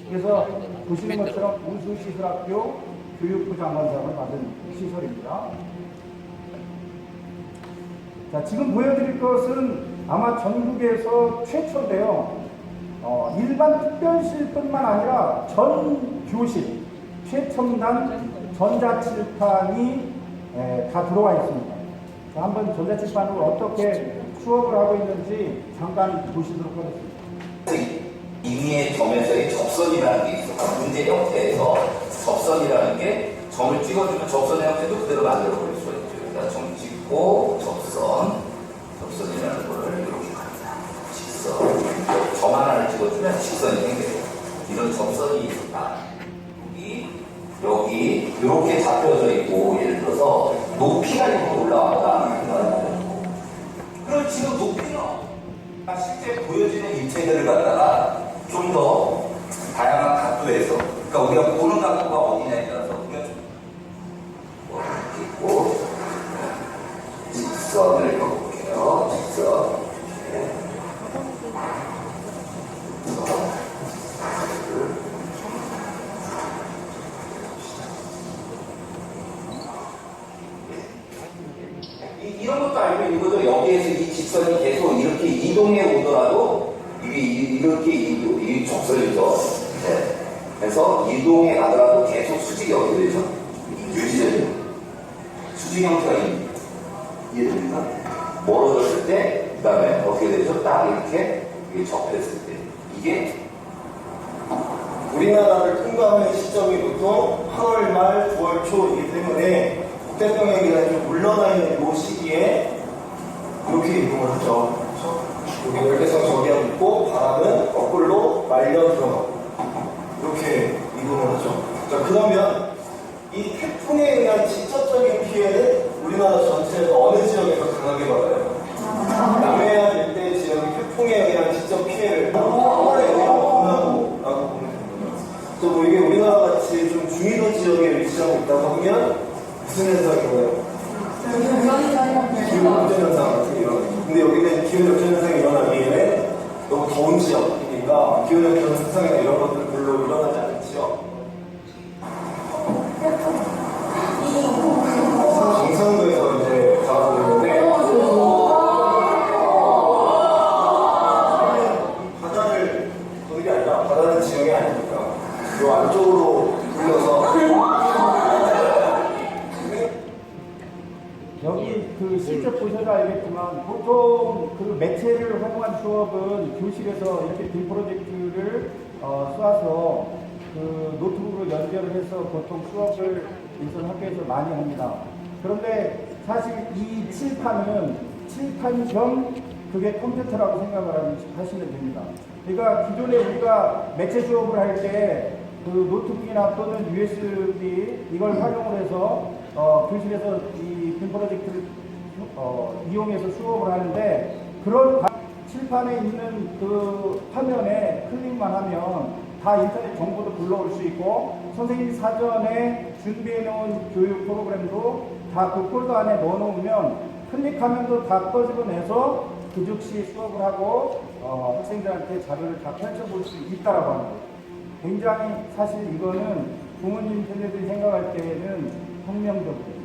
그래서 보시는 것처럼 우수시설학교 교육부 장관상을 받은 시설입니다. 자, 지금 보여드릴 것은 아마 전국에서 최초인데요. 일반 특별실뿐만 아니라 전 교실, 최첨단 전자칠판이 다 들어와 있습니다. 자, 한번 전자칠판을 어떻게 수업을 하고 있는지 잠깐 보시도록 하겠습니다. 임의의 점에서의 접선이라는 게 있어. 문제 형태에서 접선이라는 게 점을 찍어주면 접선의 형태도 그대로 만들어 버릴 수가 있죠. 그러니까 점 찍고 접선이라는 거를 이렇게 갑니다. 직선. 점 하나를 찍어주면 직선이 생겨요. 이런 접선이 있다. 여기 이렇게 잡혀져 있고, 예를 들어서 높이가 이렇게 올라왔다. 그럼 지금 높이는 실제 보여지는 입체들을 갖다가 좀 더 다양한 각도에서, 그러니까 우리가 보는 각도가 어디냐에 따라서 우리가 좀 이렇게 있고, 직선을 읽어볼게요. 직선. 이런 것도 알고 있는 거죠. 여기에서 이 직선이 계속 이렇게 이동해 오더라도 이게 이렇게 이 접선이죠. 네. 그래서 이동해 가더라도 계속 수직이 어떻게 되죠? 유지되죠. 수직 형태가 이해됩니까? 멀어졌을 때, 그 다음에 어떻게 되죠? 딱 이렇게 접했을 때. 이게 우리나라를 통과하는 시점이 보통 8월 말, 9월 초이기 때문에 북태평양 기간이 좀 물러나 있는 이 시기에 이렇게 이동을 하죠. 여기 열대성 저기하고 있고 바람은 거꾸로 말려 들어가고 이렇게 이동을 하죠. 자, 그러면 이 태풍에 의한 직접적인 피해는 우리나라 전체에서 어느 지역에서 강하게 받아요? 남해안 일대 지역이 태풍에 의한 직접 피해를 한번에 의한 분하고라고 보면 됩니다. 또 뭐 이게 우리나라 같이 좀 중위도 지역에 위치하고 있다고 하면 무슨 현상인가요? 기후역전현상 같은 게 일어나요. 근데 여기는 기후역전현상이 일어나기에는 너무 더운 지역이니까 기후역전현상이나 이런 것들 별로 일어나지 않죠. 경상도에서 이제 가고 있는데 바다를 보는 게 아니라 바다는 지형이 아니니까 이 안쪽으로 돌려서 여기 그 실제 보셔도 알겠지만 보통 그 매체를 활용한 수업은 교실에서 이렇게 빔 프로젝트를 쏴서 그 노트북으로 연결을 해서 보통 수업을 인선 학교에서 많이 합니다. 그런데 사실 이 칠판 겸 그게 컴퓨터라고 생각을 하시면 됩니다. 그러니까 기존에 우리가 매체 수업을 할 때 그 노트북이나 또는 USB 이걸 활용을 해서 교실에서 이 빔 프로젝트를 이용해서 수업을 하는데 그런 칠판에 있는 그 화면에 클릭만 하면 다 인터넷 정보도 불러올 수 있고 선생님이 사전에 준비해 놓은 교육 프로그램도 다 그 폴더 안에 넣어 놓으면 클릭하면도 다 꺼집어내서 그 즉시 수업을 하고 학생들한테 자료를 다 펼쳐볼 수 있다라고 하는 거예요. 굉장히 사실 이거는 부모님 세대들이 생각할 때는 혁명적이에요.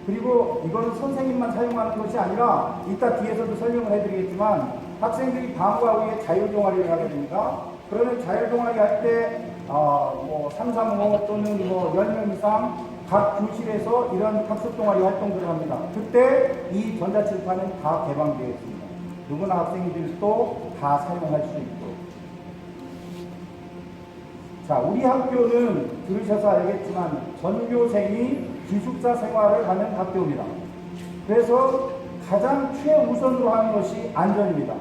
그리고 이거는 선생님만 사용하는 것이 아니라 이따 뒤에서도 설명을 해드리겠지만 학생들이 방과 후에 자율동아리를 하게 됩니다. 그러면 자율동아리 할 때 뭐 3, 3, 5 또는 뭐 10명 이상 각 교실에서 이런 학습동아리 활동들을 합니다. 그때 이 전자칠판은 다 개방되어 있습니다. 누구나 학생들도 다 사용할 수 있도록. 자, 우리 학교는 들으셔서 알겠지만 전교생이 기숙사 생활을 하는 학교입니다. 그래서 가장 최우선으로 하는 것이 안전입니다.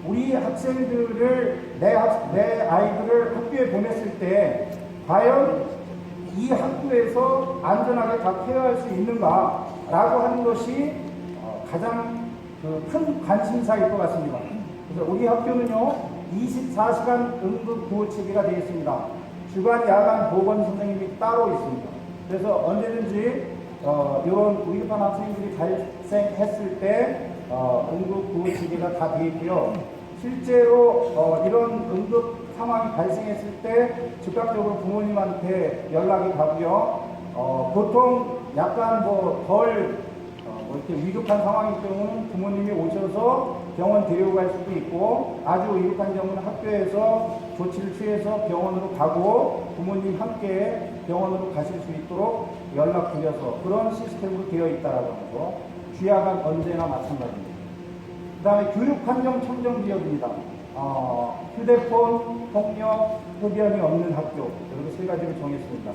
우리 학생들을 내 아이들을 학교에 보냈을 때 과연 이 학교에서 안전하게 다 케어할 수 있는가라고 하는 것이 가장 큰 관심사일 것 같습니다. 그래서 우리 학교는요 24시간 응급 구호 체계가 되어 있습니다. 주간 야간 보건 선생님이 따로 있습니다. 그래서 언제든지 이런 위급한 학생들이 발생했을 때 응급 구호 체계가 다 되어 있고요. 실제로 이런 응급 상황이 발생했을 때 즉각적으로 부모님한테 연락이 가고요. 보통 약간 이렇게 위급한 상황일 경우는 부모님이 오셔서 병원 데려갈 수도 있고 아주 위급한 경우는 학교에서 조치를 취해서 병원으로 가고 부모님 함께 병원으로 가실 수 있도록 연락드려서 그런 시스템으로 되어 있다라고 하는 거. 주야간 언제나 마찬가지입니다. 그 다음에 교육환경 청정지역입니다. 휴대폰, 폭력, 흡연이 없는 학교, 이렇게 세 가지를 정했습니다.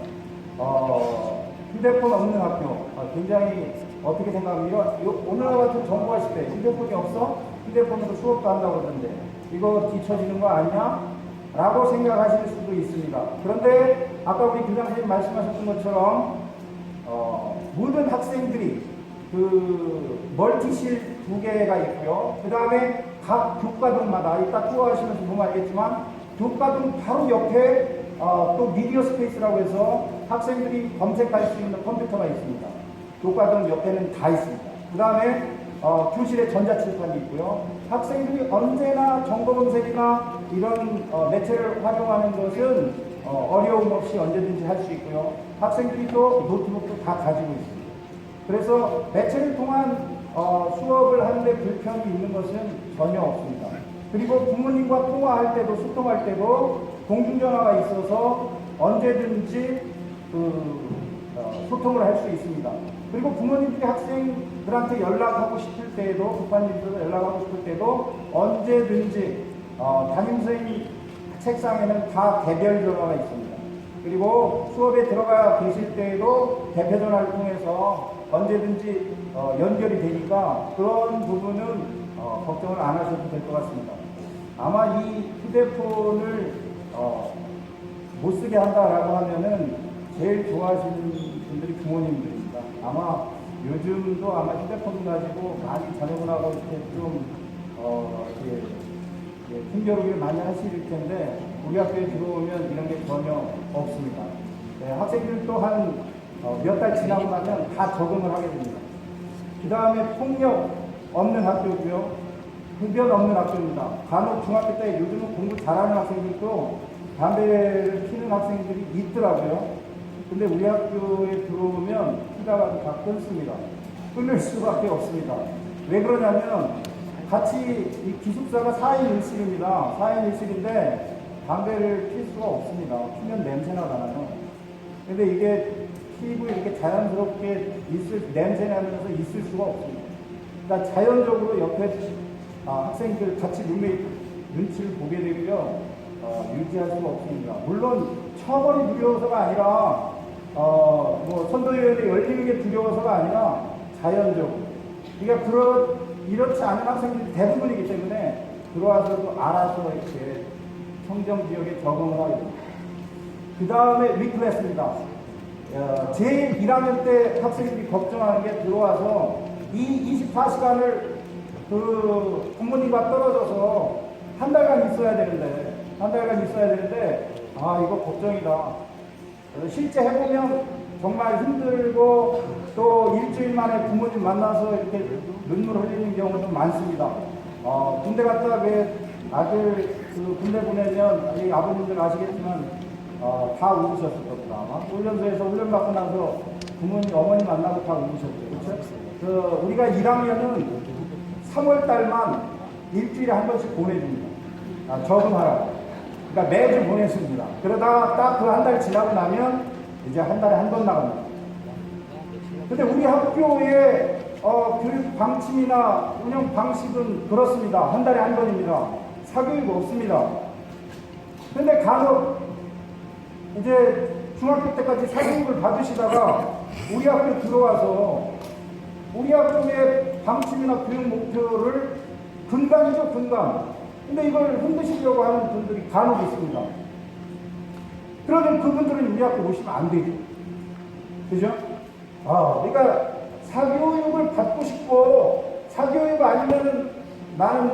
휴대폰 없는 학교, 굉장히 어떻게 생각합니까? 오늘 같은 정부화 시대, 휴대폰이 없어? 휴대폰으로 수업도 한다고 그러는데, 이거 뒤처지는 거 아니야? 라고 생각하실 수도 있습니다. 그런데 아까 우리 교장선생님 말씀하셨던 것처럼 모든 학생들이 그 멀티실 2개가 있고요. 그 다음에 각 교과동마다 이따 투어하시면서 보면 알겠지만 교과동 바로 옆에 또 미디어 스페이스라고 해서 학생들이 검색할 수 있는 컴퓨터가 있습니다. 교과동 옆에는 다 있습니다. 그 다음에 교실에 전자칠판이 있고요. 학생들이 언제나 정보 검색이나 이런 매체를 활용하는 것은 어려움 없이 언제든지 할 수 있고요. 학생들이 또 노트북도 다 가지고 있습니다. 그래서 매체를 통한 수업을 하는데 불편이 있는 것은 전혀 없습니다. 그리고 부모님과 통화할 때도 소통할 때도 공중전화가 있어서 언제든지 소통을 할 수 있습니다. 그리고 부모님들이 학생들한테 연락하고 싶을 때에도 급한 일 있어서 연락하고 싶을 때도 언제든지 담임선생님 책상에는 다 개별 전화가 있습니다. 그리고 수업에 들어가 계실 때에도 대표 전화를 통해서 언제든지 연결이 되니까 그런 부분은 걱정을 안 하셔도 될 것 같습니다. 아마 이 휴대폰을 못 쓰게 한다라고 하면은 제일 좋아하시는 분들이 부모님들입니다. 아마 요즘도 아마 휴대폰 가지고 많이 자녀분하고 이렇게 좀 힘겨루기를 많이 하실 텐데 우리 학교에 들어오면 이런 게 전혀 없습니다. 네, 학생들 또한 몇 달 지나고 나면 다 적응을 하게 됩니다. 그 다음에 폭력 없는 학교고요. 흡연 없는 학교입니다. 간혹 중학교 때 요즘은 공부 잘하는 학생들도 담배를 피는 학생들이 있더라고요. 근데 우리 학교에 들어오면 피다가 다 끊습니다. 끊을 수밖에 없습니다. 왜 그러냐면 같이 이 기숙사가 4인 1실입니다. 4인 1실인데 담배를 필 수가 없습니다. 피면 냄새나 나요. 근데 이게 피부 이렇게 자연스럽게 냄새 나면서 있을 수가 없습니다. 그러니까 자연적으로 옆에 학생들 같이 룸메이트 눈치를 보게 되고요. 유지할 수가 없습니다. 물론 처벌이 두려워서가 아니라 뭐 선도위원회 열리는 게 두려워서가 아니라 자연적으로. 그러니까 이렇지 않은 학생들이 대부분이기 때문에 들어와서도 알아서 이렇게 청정지역에 적응을 하게 됩니다. 그 다음에 위클래스입니다. 제 1학년 때 학생들이 걱정하는 게 들어와서 이 24시간을 그 부모님과 떨어져서 한 달간 있어야 되는데 이거 걱정이다. 실제 해보면 정말 힘들고 또 일주일 만에 부모님 만나서 이렇게 눈물 흘리는 경우도 많습니다. 군대 갔다 왜 아들 군대 보내면 이 아버님들 아시겠지만 다 울으셨을 겁니다. 아마 훈련소에서 훈련 받고 나서 부모님 어머니 만나고 다 울으셨죠. 그렇죠? 우리가 1학년은 3월 달만 일주일에 한 번씩 보내줍니다. 적응하라고. 그러니까 매주 보내줍니다. 그러다가 딱 그 한 달 지나고 나면 이제 한 달에 한 번 나갑니다. 근데 우리 학교의 교육 방침이나 운영 방식은 그렇습니다. 한 달에 한 번입니다. 사교육 없습니다. 근데 간혹 이제 중학교 때까지 사교육을 받으시다가 우리 학교 들어와서 우리 학교의 방침이나 교육 목표를 근간이죠, 근간. 근데 이걸 흔드시려고 하는 분들이 간혹 있습니다. 그러면 그분들은 우리 학교 오시면 안 되죠. 그죠? 그러니까 사교육을 받고 싶고 사교육 아니면은 나는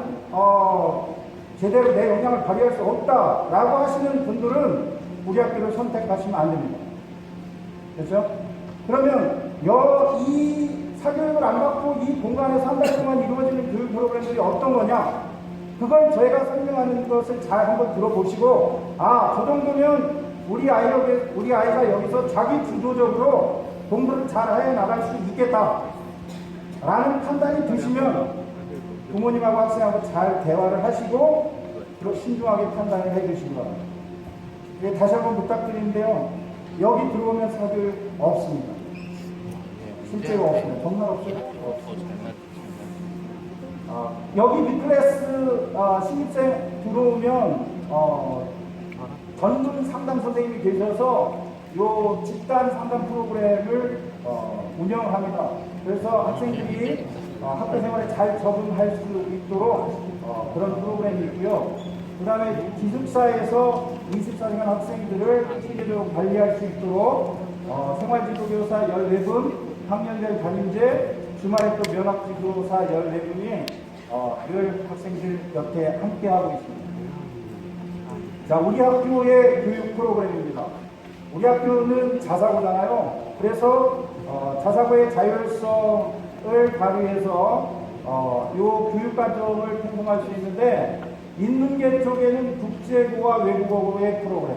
제대로 내 역량을 발휘할 수 없다라고 하시는 분들은 우리 학교를 선택하시면 안 됩니다. 그렇죠? 그러면 이 사교육을 안 받고 이 공간에서 한 달 동안 이루어지는 교육 프로그램들이 어떤 거냐? 그걸 저희가 설명하는 것을 잘 한번 들어보시고 저 정도면 우리 아이가 여기서 자기 주도적으로 공부를 잘 해 나갈 수 있겠다 라는 판단이 드시면 부모님하고 학생하고 잘 대화를 하시고 신중하게 판단을 해 주시기 바랍니다. 다시 한번 부탁드리는데요. 여기 들어오면 사교육 없습니다. 실제로 없습니다. 정말 없어요? 여기 B클래스 신입생 들어오면 전문 상담 선생님이 계셔서 요 집단 상담 프로그램을 운영합니다. 그래서 학생들이 학교 생활에 잘 적응할 수 있도록 그런 프로그램이 있고요. 그 다음에 기숙사에서 24시간 학생들을 체계적으로 관리할 수 있도록 생활지도교사 14분, 학년별 담임제, 주말에 또 면학지도사 14분이 늘 학생들 곁에 함께하고 있습니다. 자, 우리 학교의 교육 프로그램입니다. 우리 학교는 자사고잖아요. 그래서 자사고의 자율성을 발휘해서 요 교육과정을 편성할 수 있는데, 인문계 쪽에는 국제고와 외국어고의 프로그램,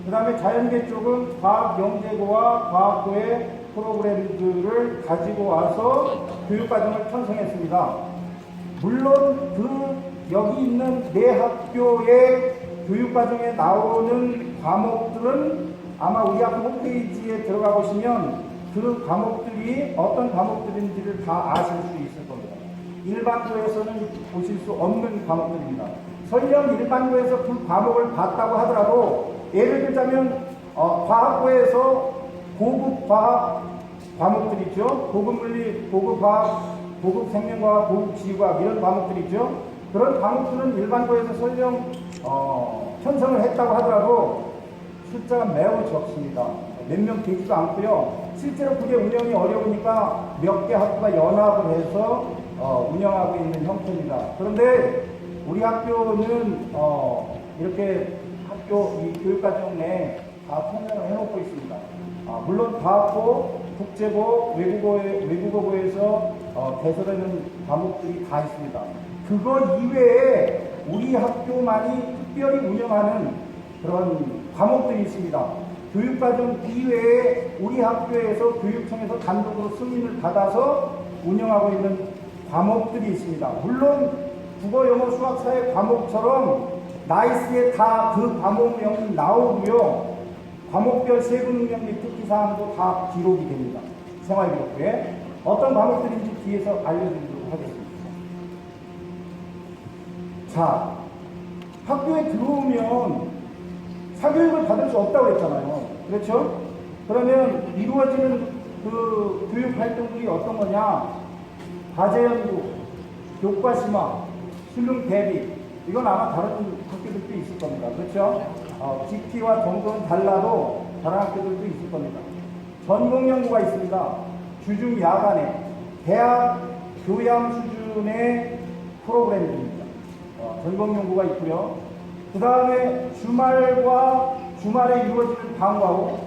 그 다음에 자연계 쪽은 과학영재고와 과학고의 프로그램들을 가지고 와서 교육과정을 편성했습니다. 물론 여기 있는 내 학교의 교육과정에 나오는 과목들은 아마 우리 학교 홈페이지에 들어가 보시면 그 과목들이 어떤 과목들인지를 다 아실 수 있을 겁니다. 일반고에서는 보실 수 없는 과목들입니다. 설령 일반고에서 그 과목을 봤다고 하더라도, 예를 들자면 과학고에서 고급 과학 과목들 있죠. 고급 물리, 고급 과학, 고급 생명과학, 고급 지구과학 이런 과목들 있죠. 그런 과목들은 일반고에서 설령 편성을 했다고 하더라도 숫자가 매우 적습니다. 몇 명 되지도 않고요. 실제로 그게 운영이 어려우니까 몇 개 학교가 연합을 해서 운영하고 있는 형태입니다. 그런데 우리 학교는 이렇게 학교 이 교육과정 내에 다 통역을 해놓고 있습니다. 물론 과학고, 국제고, 외국어고에서 개설되는 과목들이 다 있습니다. 그거 이외에 우리 학교만이 특별히 운영하는 그런 과목들이 있습니다. 교육과정 이외에 우리 학교에서 교육청에서 단독으로 승인을 받아서 운영하고 있는 과목들이 있습니다. 물론 국어, 영어, 수학, 사회 과목처럼 나이스에 다 그 과목명이 나오고요. 과목별 세부능력 및 특기사항도 다 기록이 됩니다. 생활기록부에. 어떤 과목들인지 뒤에서 알려드리도록 하겠습니다. 자, 학교에 들어오면 사교육을 받을 수 없다고 했잖아요. 그렇죠? 그러면 이루어지는 그 교육 활동들이 어떤 거냐? 과제연구, 교과심화, 수능 대비, 이건 아마 다른 학교들도 있을 겁니다. 그렇죠? 깊이와 정도는 달라도 다른 학교들도 있을 겁니다. 전공연구가 있습니다. 주중 야간에 대학 교양 수준의 프로그램입니다. 전공연구가 있고요. 그 다음에 주말에 이루어지는 방과후,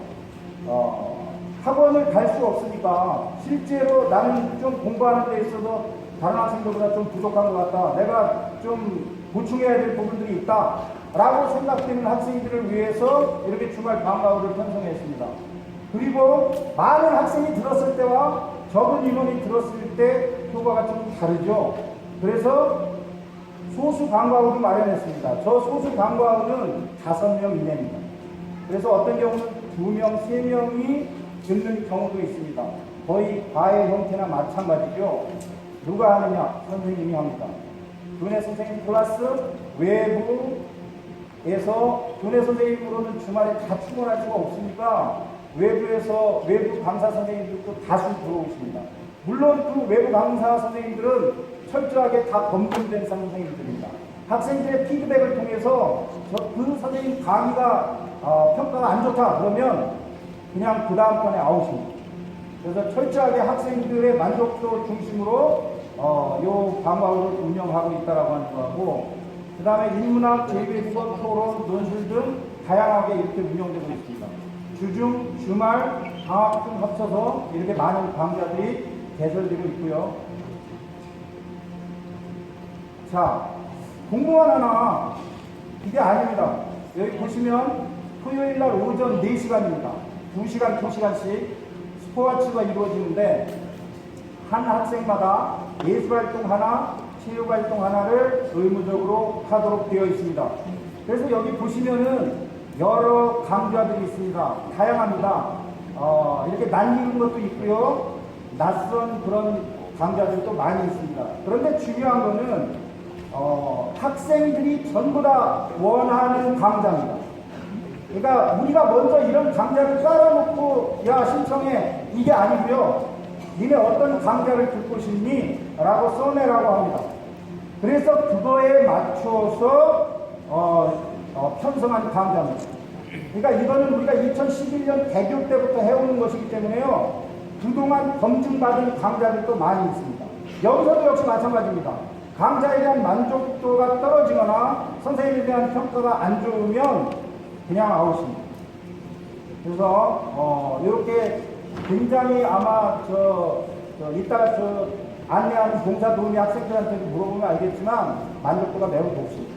학원을 갈 수 없으니까 실제로 나는 좀 공부하는 데 있어서 다른 학생들보다 좀 부족한 것 같다, 내가 좀 보충해야 될 부분들이 있다 라고 생각되는 학생들을 위해서 이렇게 주말 방과후를 편성했습니다. 그리고 많은 학생이 들었을 때와 적은 인원이 들었을 때 효과가 좀 다르죠. 그래서 소수 방과후를 마련했습니다. 저 소수 방과후는 5명 이내입니다. 그래서 어떤 경우는 2명, 3명이 듣는 경우도 있습니다. 거의 과외 형태나 마찬가지죠. 누가 하느냐? 선생님이 합니다. 교내 선생님 플러스 외부에서, 교내 선생님으로는 주말에 다 출근할 수가 없으니까 외부 강사 선생님들도 다수 들어오십니다. 물론 그 외부 강사 선생님들은 철저하게 다 검증된 선생님들입니다. 학생들의 피드백을 통해서 그 선생님 강의가 평가가 안 좋다 그러면 그냥 그 다음번에 아웃입니다. 그래서 철저하게 학생들의 만족도 중심으로 요 방과후를 운영하고 있다라고 하는 거고, 그 다음에 인문학, 재배수업, 토론, 논술 등 다양하게 이렇게 운영되고 있습니다. 주중, 주말, 방학 등 합쳐서 이렇게 많은 강좌들이 개설되고 있고요. 자, 공부만 하나 이게 아닙니다. 여기 보시면 토요일날 오전 4시간입니다. 2시간, 2시간씩 스포츠가 이루어지는데 한 학생마다 예술활동 하나, 체육활동 하나를 의무적으로 하도록 되어 있습니다. 그래서 여기 보시면은 여러 강좌들이 있습니다. 다양합니다. 이렇게 낯익은 것도 있고요. 낯선 그런 강좌들도 많이 있습니다. 그런데 중요한 거는 학생들이 전부 다 원하는 강좌입니다. 그러니까 우리가 먼저 이런 강좌를 깔아놓고 야 신청해 이게 아니고요. 니네 어떤 강좌를 듣고 싶니? 라고 써내라고 합니다. 그래서 그거에 맞춰서 편성한 강좌입니다. 그러니까 이거는 우리가 2011년 대교 때부터 해오는 것이기 때문에요. 그동안 검증받은 강좌들도 많이 있습니다. 여기서도 역시 마찬가지입니다. 강좌에 대한 만족도가 떨어지거나 선생님에 대한 평가가 안 좋으면 그냥 아웃입니다. 그래서 이렇게 굉장히 아마 이따가 안내하는 봉사 도우미 학생들한테 물어보면 알겠지만 만족도가 매우 높습니다.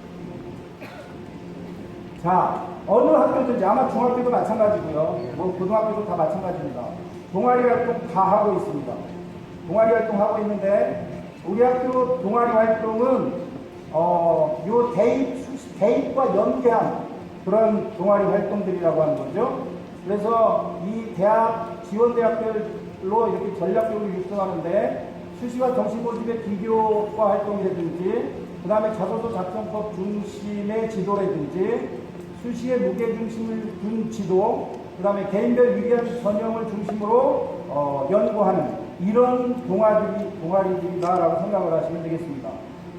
자, 어느 학교든지 아마 중학교도 마찬가지고요. 뭐 고등학교도 다 마찬가지입니다. 동아리 활동 다 하고 있습니다. 동아리 활동 하고 있는데 우리 학교 동아리 활동은 요 대입과 연계한 그런 동아리 활동들이라고 하는 거죠. 그래서 이 대학 지원대학들로 이렇게 전략적으로 육성하는데 수시와 정시모집의 비교과 활동이라든지 그 다음에 자소서 작성법 중심의 지도라든지 수시의 무게중심을 둔 지도 그 다음에 개인별 유리한 전형을 중심으로 연구하는 이런 동아리들이다라고 생각을 하시면 되겠습니다.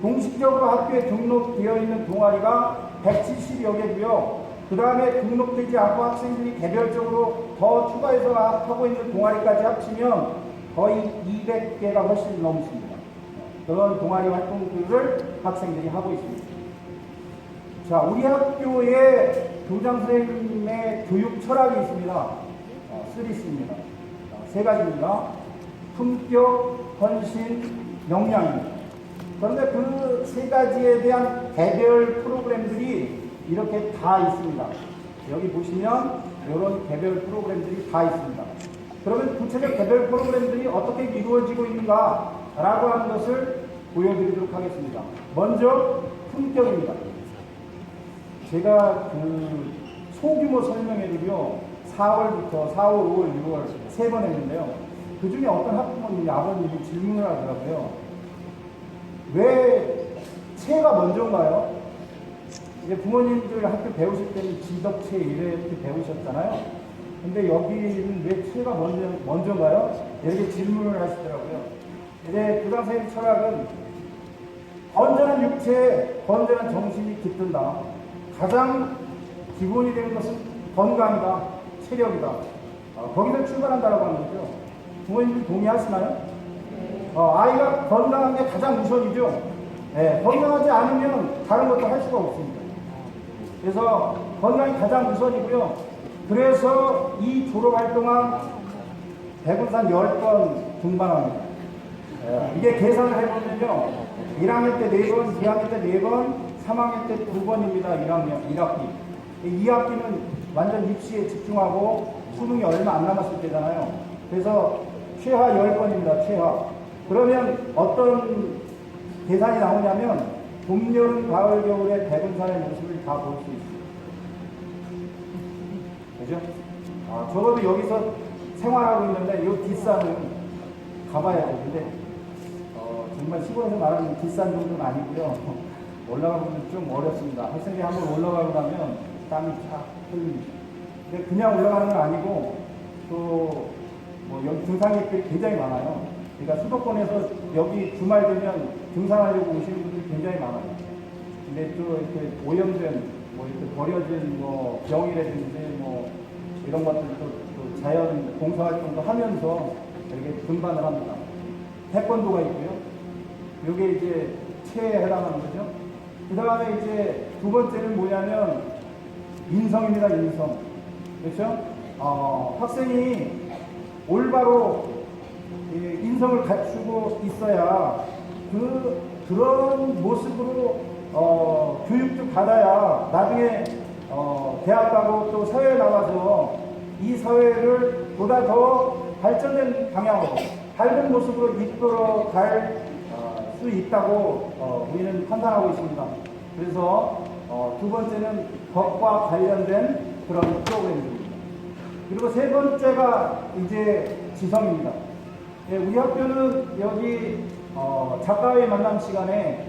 공식적으로 학교에 등록되어 있는 동아리가 170여 개고요. 그 다음에 등록되지 않고 학생들이 개별적으로 더 추가해서 하고 있는 동아리까지 합치면 거의 200개가 훨씬 넘습니다. 그런 동아리 활동들을 학생들이 하고 있습니다. 자, 우리 학교에 교장 선생님의 교육 철학이 있습니다. 3C입니다. 세 가지입니다. 품격, 헌신, 역량입니다. 그런데 그 세 가지에 대한 개별 프로그램들이 이렇게 다 있습니다. 여기 보시면 이런 개별 프로그램들이 다 있습니다. 그러면 구체적 개별 프로그램들이 어떻게 이루어지고 있는가 라고 하는 것을 보여드리도록 하겠습니다. 먼저 품격입니다. 제가 그 소규모 설명회를요 4월부터 4월, 5월, 6월 3번 했는데요. 그 중에 어떤 학부모님이 아버님이 질문을 하더라고요. 왜 체가 먼저인가요? 이제 부모님들 학교 배우실 때는 지덕체 이렇게 배우셨잖아요. 근데 여기는 왜 체가 먼저인가요? 이렇게 질문을 하시더라고요. 이제 교장 선생님 철학은 건전한 육체, 건전한 정신이 깃든다. 가장 기본이 되는 것은 건강이다, 체력이다. 거기서 출발한다라고 하는 거죠. 부모님들 동의하시나요? 아이가 건강한 게 가장 우선이죠. 네, 건강하지 않으면 다른 것도 할 수가 없습니다. 그래서 건강이 가장 우선이고요. 그래서 이 졸업활동한 백운산 10번 등반합니다. 이게 계산을 해보면요. 1학년 때 4번, 2학년 때 4번, 3학년 때 2번입니다. 1학기. 2학기는 완전 입시에 집중하고 수능이 얼마 안 남았을 때잖아요. 그래서 최하 10번입니다. 최하. 그러면 어떤 계산이 나오냐면 봄, 여름, 가을, 겨울에 백운산의 모습을 다 볼 수 있습니다. 그죠? 적어도 여기서 생활하고 있는데 이 뒷산은 가봐야 돼요. 근데 정말 시골에서 말하는 뒷산 정도는 아니고요. 올라가보면 좀 어렵습니다. 학생들이 한번 올라가고 나면 땀이 쫙 흘립니다. 근데 그냥 올라가는 건 아니고 또 여기 등산객들이 굉장히 많아요. 그러니까 수도권에서 여기 주말 되면 등산하려고 오시는 분들이 굉장히 많아요. 근데 또 이렇게 오염된, 이렇게 버려진 병이라든지 이런 것들도 또 자연 봉사활동도 하면서 이렇게 등반을 합니다. 태권도가 있고요. 이게 이제 체에 해당하는 거죠. 그 다음에 이제 두 번째는 뭐냐면 인성입니다. 인성. 그렇죠? 학생이 올바로 인성을 갖추고 있어야 그런 모습으로 교육도 받아야 나중에 대학 가고 또 사회에 나가서 이 사회를 보다 더 발전된 방향으로 밝은 모습으로 이끌어 갈 수 있다고 우리는 판단하고 있습니다. 그래서 두 번째는 법과 관련된 그런 프로그램입니다. 그리고 세 번째가 이제 지성입니다. 예, 우리 학교는 여기 작가의 만남 시간에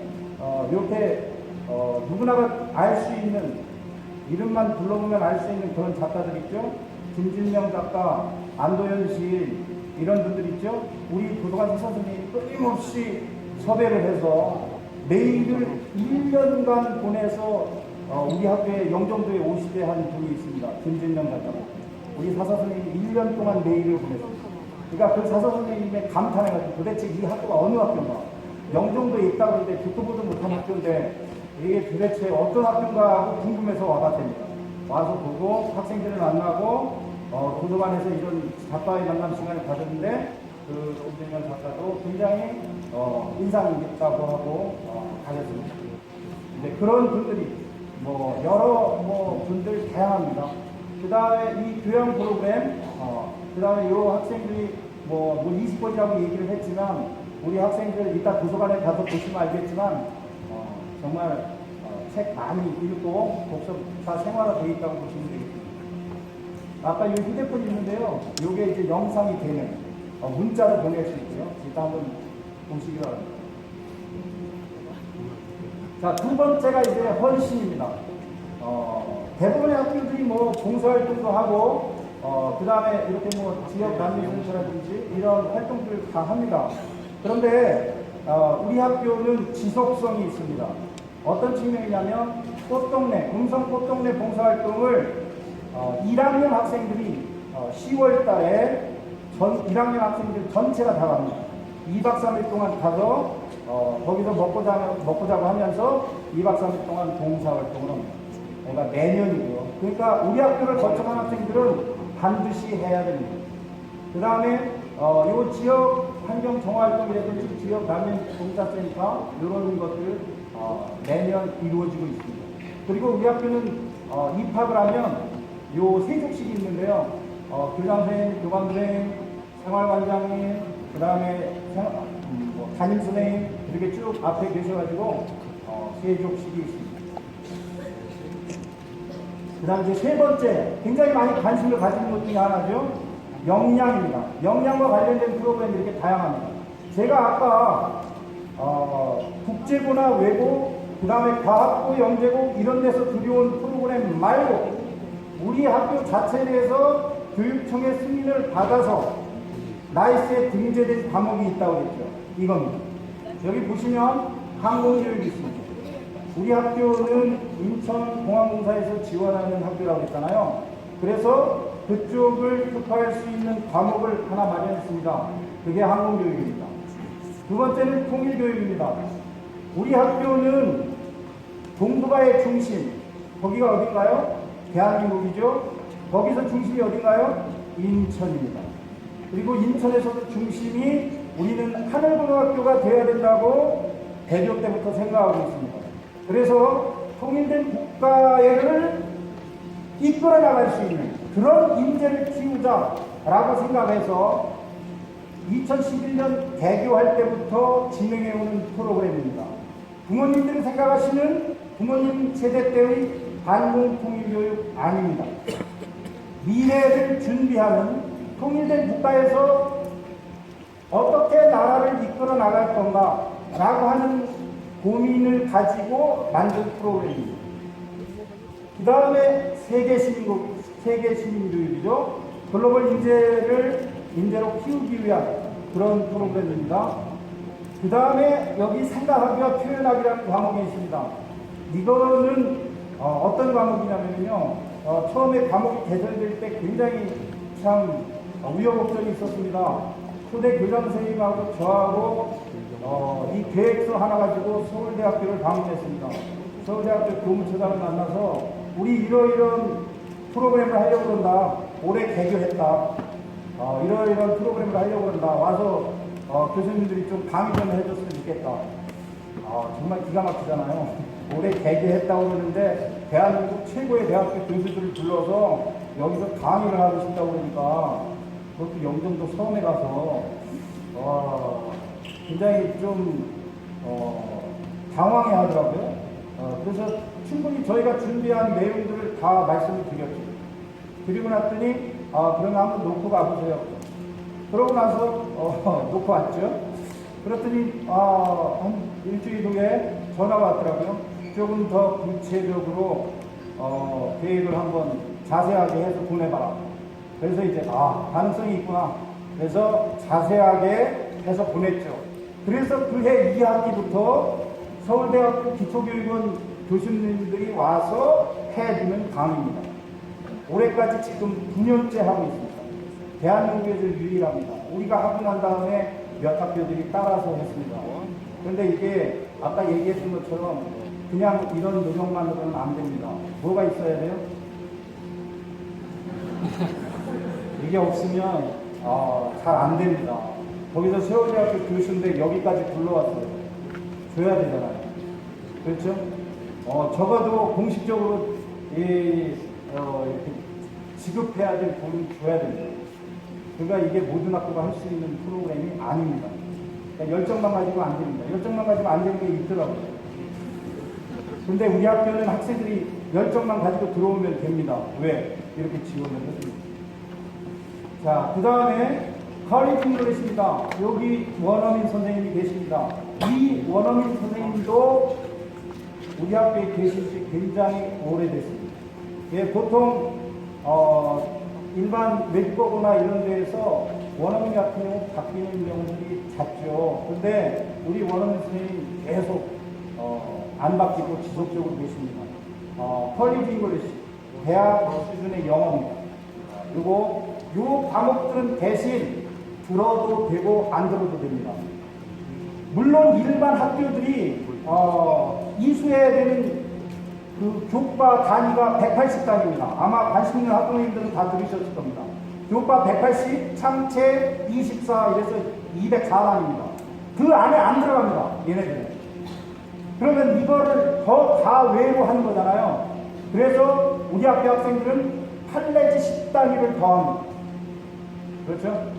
이렇게 누구나가 알 수 있는 이름만 불러보면 알 수 있는 그런 작가들 있죠. 김진명 작가, 안도현 씨 이런 분들 있죠. 우리 도서관 시사 선생님이 끊임없이 섭외를 해서 메일을 1년간 보내서 우리 학교에 영종도에 오시게 한 분이 있습니다. 김진명 작가. 우리 사사 선생님이 1년 동안 메일을 보냈어요. 그러니까 그 사사 선생님의 감탄해가지고 도대체 이 학교가 어느 학교인가? 영종도에 있다고 그러는데 듣도 보도 못한 학교인데 이게 도대체 어떤 학교인가 하고 궁금해서 와봤답니다. 와서 보고 학생들을 만나고 도서관에서 이런 작가의 만남 시간을 가졌는데 그 김진명 작가도 굉장히 인상 깊다고 하고 가셨습니다. 이제 그런 분들이 여러 분들 다양합니다. 그 다음에 이 교양 프로그램, 그 다음에 이 학생들이 20번이라고 얘기를 했지만, 우리 학생들 이따 도서관에 가서 보시면 알겠지만, 정말 책 많이 읽고 독서가 생활화되어 있다고 보시면 되겠습니다. 아까 이 휴대폰이 있는데요. 이게 이제 영상이 되는, 문자로 보낼 수 있고요. 이따 한번 보시기 바랍니다. 자, 두 번째가 이제 헌신입니다. 대부분의 학교들이 봉사활동도 하고, 그 다음에 이렇게 지역 난민센터라든지 이런 활동들을 다 합니다. 그런데, 우리 학교는 지속성이 있습니다. 어떤 측면이냐면, 음성 꽃동네 봉사활동을 1학년 학생들이 10월 달에 1학년 학생들 전체가 다 갑니다. 2박 3일 동안 가서, 거기서 먹고 자고 하면서 2박 3일 동안 봉사활동을 합니다. 그러니까 매년이고요. 그러니까 우리 학교를 거쳐간 학생들은 반드시 해야 됩니다. 그 다음에 요 지역 환경 정화활동이라든지 지역 난민 봉사센터 이런 것들 매년 이루어지고 있습니다. 그리고 우리 학교는 입학을 하면 요 세족식이 있는데요. 교장선생님, 교감선생님, 생활관장님, 그 다음에 담임선생님 이렇게 쭉 앞에 계셔가지고 세족식이 있습니다. 그 다음에 이제 세 번째, 굉장히 많이 관심을 가지는 것 중에 하나죠. 역량입니다. 역량과 관련된 프로그램이 이렇게 다양합니다. 제가 아까, 국제고나 외고, 그 다음에 과학고, 영재고, 이런 데서 들여온 프로그램 말고, 우리 학교 자체 내에서 교육청의 승인을 받아서 나이스에 등재된 과목이 있다고 그랬죠. 이겁니다. 여기 보시면 항공교육이 있습니다. 우리 학교는 인천공항공사에서 지원하는 학교라고 했잖아요. 그래서 그쪽을 특화할 수 있는 과목을 하나 마련했습니다. 그게 항공교육입니다. 두 번째는 통일교육입니다. 우리 학교는 동북아의 중심, 거기가 어딘가요? 대한민국이죠. 거기서 중심이 어딘가요? 인천입니다. 그리고 인천에서도 중심이 우리는 하늘고등학교가 되어야 된다고 대교 때부터 생각하고 있습니다. 그래서 통일된 국가를 이끌어 나갈 수 있는 그런 인재를 키우자라고 생각해서 2011년 개교할 때부터 진행해오는 프로그램입니다. 부모님들이 생각하시는 부모님 세대 때의 반공통일교육 아닙니다. 미래를 준비하는 통일된 국가에서 어떻게 나라를 이끌어 나갈 건가 라고 하는 고민을 가지고 만든 프로그램입니다. 그 다음에 세계시민교육이죠. 글로벌 인재로 키우기 위한 그런 프로그램입니다. 그 다음에 여기 생각하기와 표현하기라는 과목이 있습니다. 이거는 어떤 과목이냐면요. 처음에 과목이 개설될 때 굉장히 참 우여곡절이 있었습니다. 초대 교장 선생님하고 저하고 이 계획서 하나 가지고 서울대학교를 방문했습니다. 서울대학교 교무처장을 만나서 우리 이러이런 프로그램을 하려고 그런다. 올해 개교했다. 이러이런 프로그램을 하려고 그런다. 와서 교수님들이 좀 강의 좀 해줬으면 좋겠다. 정말 기가 막히잖아요. 올해 개교했다고 그러는데 대한민국 최고의 대학교 교수들을 불러서 여기서 강의를 하고 싶다고 그러니까 그것도 영종도 서원에 가서 굉장히 좀 당황해 하더라고요. 그래서 충분히 저희가 준비한 내용들을 다 말씀을 드렸죠. 그리고 났더니 그러면 한번 놓고 가보세요. 그러고 나서 놓고 왔죠. 그랬더니 한 일주일 후에 전화가 왔더라고요. 조금 더 구체적으로 계획을 한번 자세하게 해서 보내봐라. 그래서 이제 가능성이 있구나. 그래서 자세하게 해서 보냈죠. 그래서 그해 2학기부터 서울대학교 기초교육원 교수님들이 와서 해주는 강의입니다. 올해까지 지금 9년째 하고 있습니다. 대한민국에서 유일합니다. 우리가 하고 난 다음에 몇 학교들이 따라서 했습니다. 그런데 이게 아까 얘기했던 것처럼 그냥 이런 노력만으로는 안 됩니다. 뭐가 있어야 돼요? 이게 없으면 잘 안 됩니다. 거기서 서울대학교 교수인데 여기까지 불러왔어요. 줘야 되잖아요. 그렇죠? 적어도 공식적으로 이렇게 지급해야 될 돈을 줘야 됩니다. 그러니까 이게 모든 학교가 할 수 있는 프로그램이 아닙니다. 그러니까 열정만 가지고 안 됩니다. 열정만 가지고 안 되는 게 있더라고요. 근데 우리 학교는 학생들이 열정만 가지고 들어오면 됩니다. 왜? 이렇게 지원을 했습니다. 자, 그 다음에 컬리지 잉글리시입니다. 여기 원어민 선생님이 계십니다. 이 원어민 선생님도 우리 학교에 계신 지 굉장히 오래됐습니다. 예, 보통 일반 외국어나 이런 데에서 원어민 같은 경우 바뀌는 경우들이 잦죠. 근데 우리 원어민 선생님이 계속 안 바뀌고 지속적으로 계십니다. 컬리지 잉글리시, 대학 수준의 영어입니다. 그리고 요 과목들은 대신 들어도 되고 안 들어도 됩니다. 물론 일반 학교들이 이수해야 되는 그 교과 단위가 180단위입니다. 아마 관심 있는 학부모님들은 다 들으셨을 겁니다. 교과 180, 창체 24, 이래서 204단위입니다. 그 안에 안 들어갑니다. 얘네들은. 그러면 이거를 더 다 외로 하는 거잖아요. 그래서 우리 학교 학생들은 8 내지 10단위를 더합니다. 그렇죠?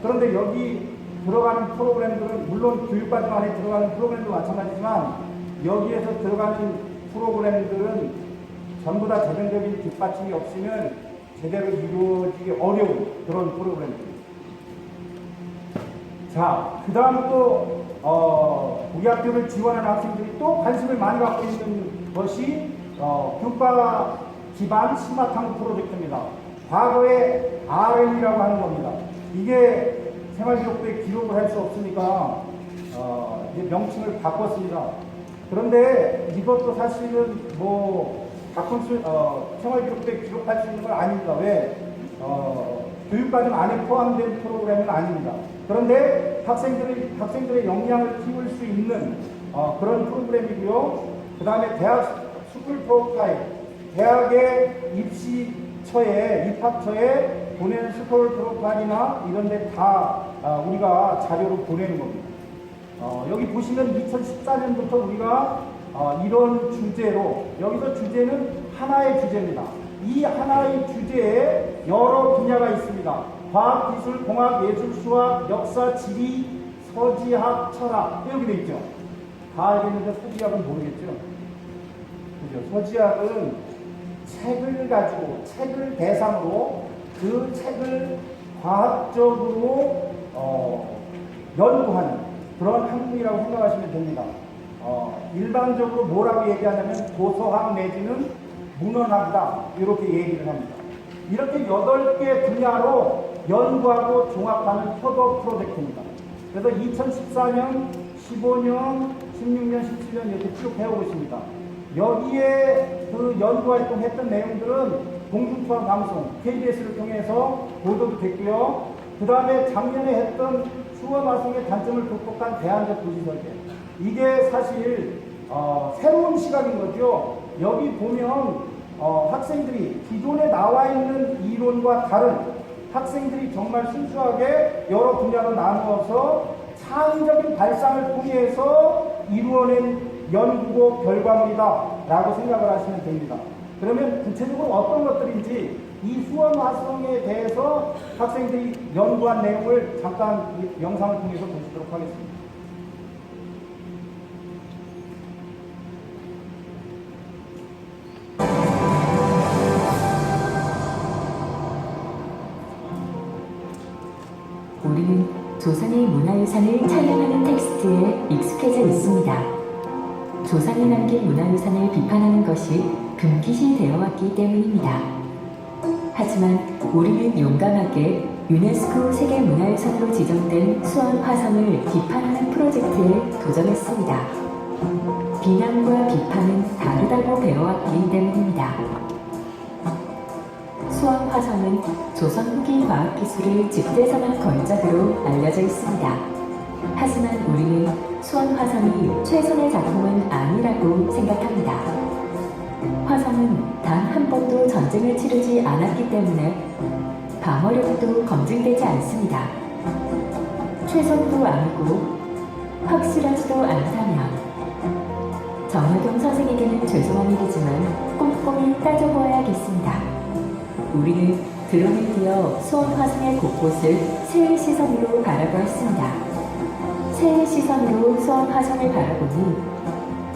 그런데 여기 들어가는 프로그램들은 물론 교육과정 안에 들어가는 프로그램도 마찬가지지만 여기에서 들어가는 프로그램들은 전부 다 재정적인 뒷받침이 없으면 제대로 이루어지기 어려운 그런 프로그램입니다. 자, 그 다음 또 우리 학교를 지원하는 학생들이 또 관심을 많이 갖고 있는 것이 교과 기반 스마트 학교 프로젝트입니다. 과거에 RM이라고 하는 겁니다. 이게 생활기록부에 기록을 할 수 없으니까 이제 명칭을 바꿨습니다. 그런데 이것도 사실은 생활기록부에 기록할 수 있는 건 아닙니다. 왜? 교육과정 안에 포함된 프로그램은 아닙니다. 그런데 학생들의 역량을 키울 수 있는 그런 프로그램이고요. 그 다음에 대학 스쿨 프로파일, 대학의 입학처에 보내는 스쿨 프로파일이나 이런 데 다 우리가 자료로 보내는 겁니다. 여기 보시면 2014년부터 우리가 이런 주제로, 여기서 주제는 하나의 주제입니다. 이 하나의 주제에 여러 분야가 있습니다. 과학, 기술, 공학, 예술, 수학, 역사, 지리, 서지학, 철학 이렇게 돼 있죠. 다 알겠는데 서지학은 모르겠죠. 그죠? 서지학은 책을 가지고, 책을 대상으로 그 책을 과학적으로 연구하는 그런 학문이라고 생각하시면 됩니다. 일반적으로 뭐라고 얘기하냐면 도서학 내지는 문헌학이다 이렇게 얘기를 합니다. 이렇게 8개 분야로 연구하고 종합하는 포도 프로젝트입니다. 그래서 2014년, 15년, 16년, 17년 이렇게 쭉 배우고 있습니다. 여기에 그 연구활동 했던 내용들은 공중파 방송, KBS를 통해서 보도도 됐고요. 그 다음에 작년에 했던 수어마성의 단점을 극복한 대안적 도시설계. 이게 사실 새로운 시각인 거죠. 여기 보면 학생들이 기존에 나와 있는 이론과 다른 학생들이 정말 순수하게 여러 분야로 나누어서 창의적인 발상을 통해서 이루어낸 연구고 결과물이다 라고 생각을 하시면 됩니다. 그러면 구체적으로 어떤 것들인지 이 수원 화성에 대해서 학생들이 연구한 내용을 잠깐 이 영상을 통해서 보시도록 하겠습니다. 조선의 문화유산을 찬양하는 텍스트에 익숙해져 있습니다. 조상이 남긴 문화유산을 비판하는 것이 금기시 되어 왔기 때문입니다. 하지만 우리는 용감하게 유네스코 세계문화유산으로 지정된 수원 화성을 비판하는 프로젝트에 도전했습니다. 비난과 비판은 다르다고 배워왔기 때문입니다. 수원 화성은 조선 후기 과학기술의 집대성한 걸작으로 알려져 있습니다. 하지만 우리는 수원 화성이 최선의 작품은 아니라고 생각합니다. 화성은 단 한 번도 전쟁을 치르지 않았기 때문에 방어력도 검증되지 않습니다. 최선도 아니고 확실하지도 않다면 정학용 선생에게는 죄송한 일이지만 꼼꼼히 따져보아야겠습니다. 우리는 드론을 띄어 수원 화성의 곳곳을 새의 시선으로 바라보았습니다. 새의 시선으로 수원 화성을 바라보니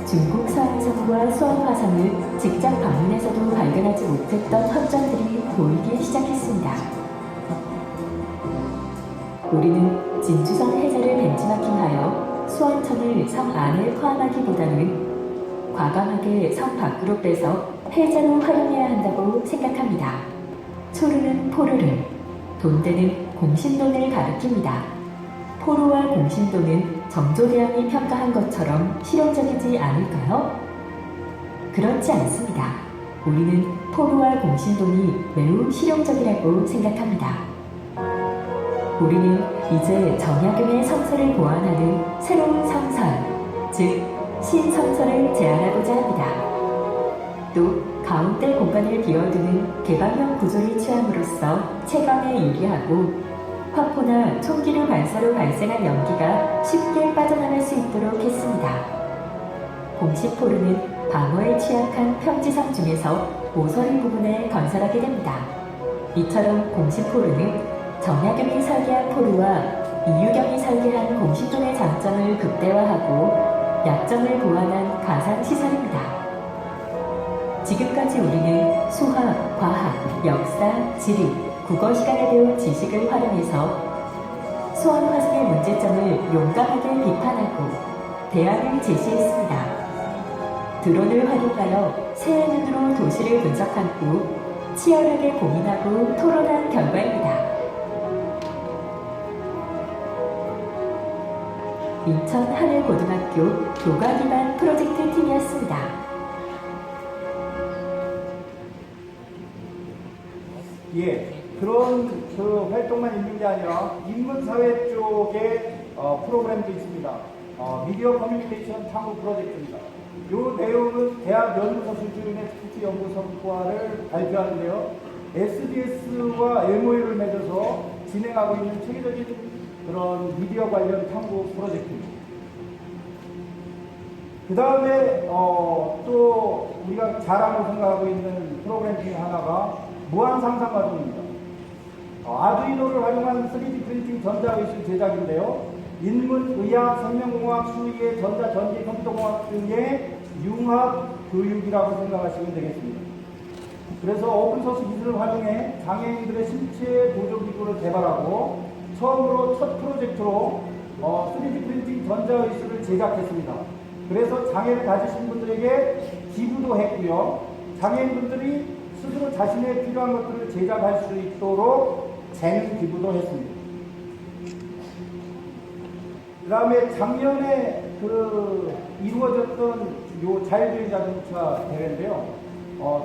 중국 서해성과 수원 화성을 직접 방문해서도 발견하지 못했던 확장들이 보이기 시작했습니다. 우리는 진주성 해저를 벤치마킹하여 수원천을 성 안에 포함하기보다는 과감하게 성 밖으로 빼서 해저로 활용해야 한다고 생각합니다. 초르는 포르를, 돈대는 공신돈을 가리킵니다. 포로와 공신돈은 정조대왕이 평가한 것처럼 실용적이지 않을까요? 그렇지 않습니다. 우리는 포로와 공신돈이 매우 실용적이라고 생각합니다. 우리는 이제 정약용의 성서를 보완하는 새로운 성설, 즉 신성서를 제안하고자 합니다. 또 가운데 공간을 비워두는 개방형 구조를 취함으로써 채광에 유리하고 화포나 총기류 발사로 발생한 연기가 쉽게 빠져나갈 수 있도록 했습니다. 공시포르는 방어에 취약한 평지성 중에서 모서리 부분에 건설하게 됩니다. 이처럼 공시포르는 정약용이 설계한 포르와 이유경이 설계한 공시종의 장점을 극대화하고 약점을 보완한 가상시설입니다. 지금까지 우리는 수학, 과학, 역사, 지리, 국어 시간에 배운 지식을 활용해서 수원 화성의 문제점을 용감하게 비판하고 대안을 제시했습니다. 드론을 활용하여 새의 눈으로 도시를 분석한 후 치열하게 고민하고 토론한 결과입니다. 인천 하늘고등학교 교과 기반 프로젝트 팀이었습니다. 예, 그런 그 활동만 있는 게 아니라 인문사회 쪽에 프로그램도 있습니다. 미디어 커뮤니케이션 탐구 프로젝트입니다. 이 내용은 대학 연구소 수준의 스피치 연구 성과를 발표하는데요. SBS와 MOU를 맺어서 진행하고 있는 체계적인 그런 미디어 관련 탐구 프로젝트입니다. 그 다음에 또 우리가 자랑을 생각하고 있는 프로그램 중에 하나가 무한상상과정입니다. 아두이노를 활용한 3D 프린팅 전자의술 제작인데요. 인문, 의학, 생명공학, 수의의 전자, 전기, 컴퓨터공학 등의 융합 교육이라고 생각하시면 되겠습니다. 그래서 오픈소스 기술을 활용해 장애인들의 신체 보조기구를 개발하고 처음으로 첫 프로젝트로 3D 프린팅 전자의술을 제작했습니다. 그래서 장애를 가지신 분들에게 기부도 했고요. 장애인분들이 스스로 자신의 필요한 것들을 제작할 수 있도록 재능 기부도 했습니다. 그 다음에 작년에 이루어졌던 요 자율주행 자동차 대회인데요.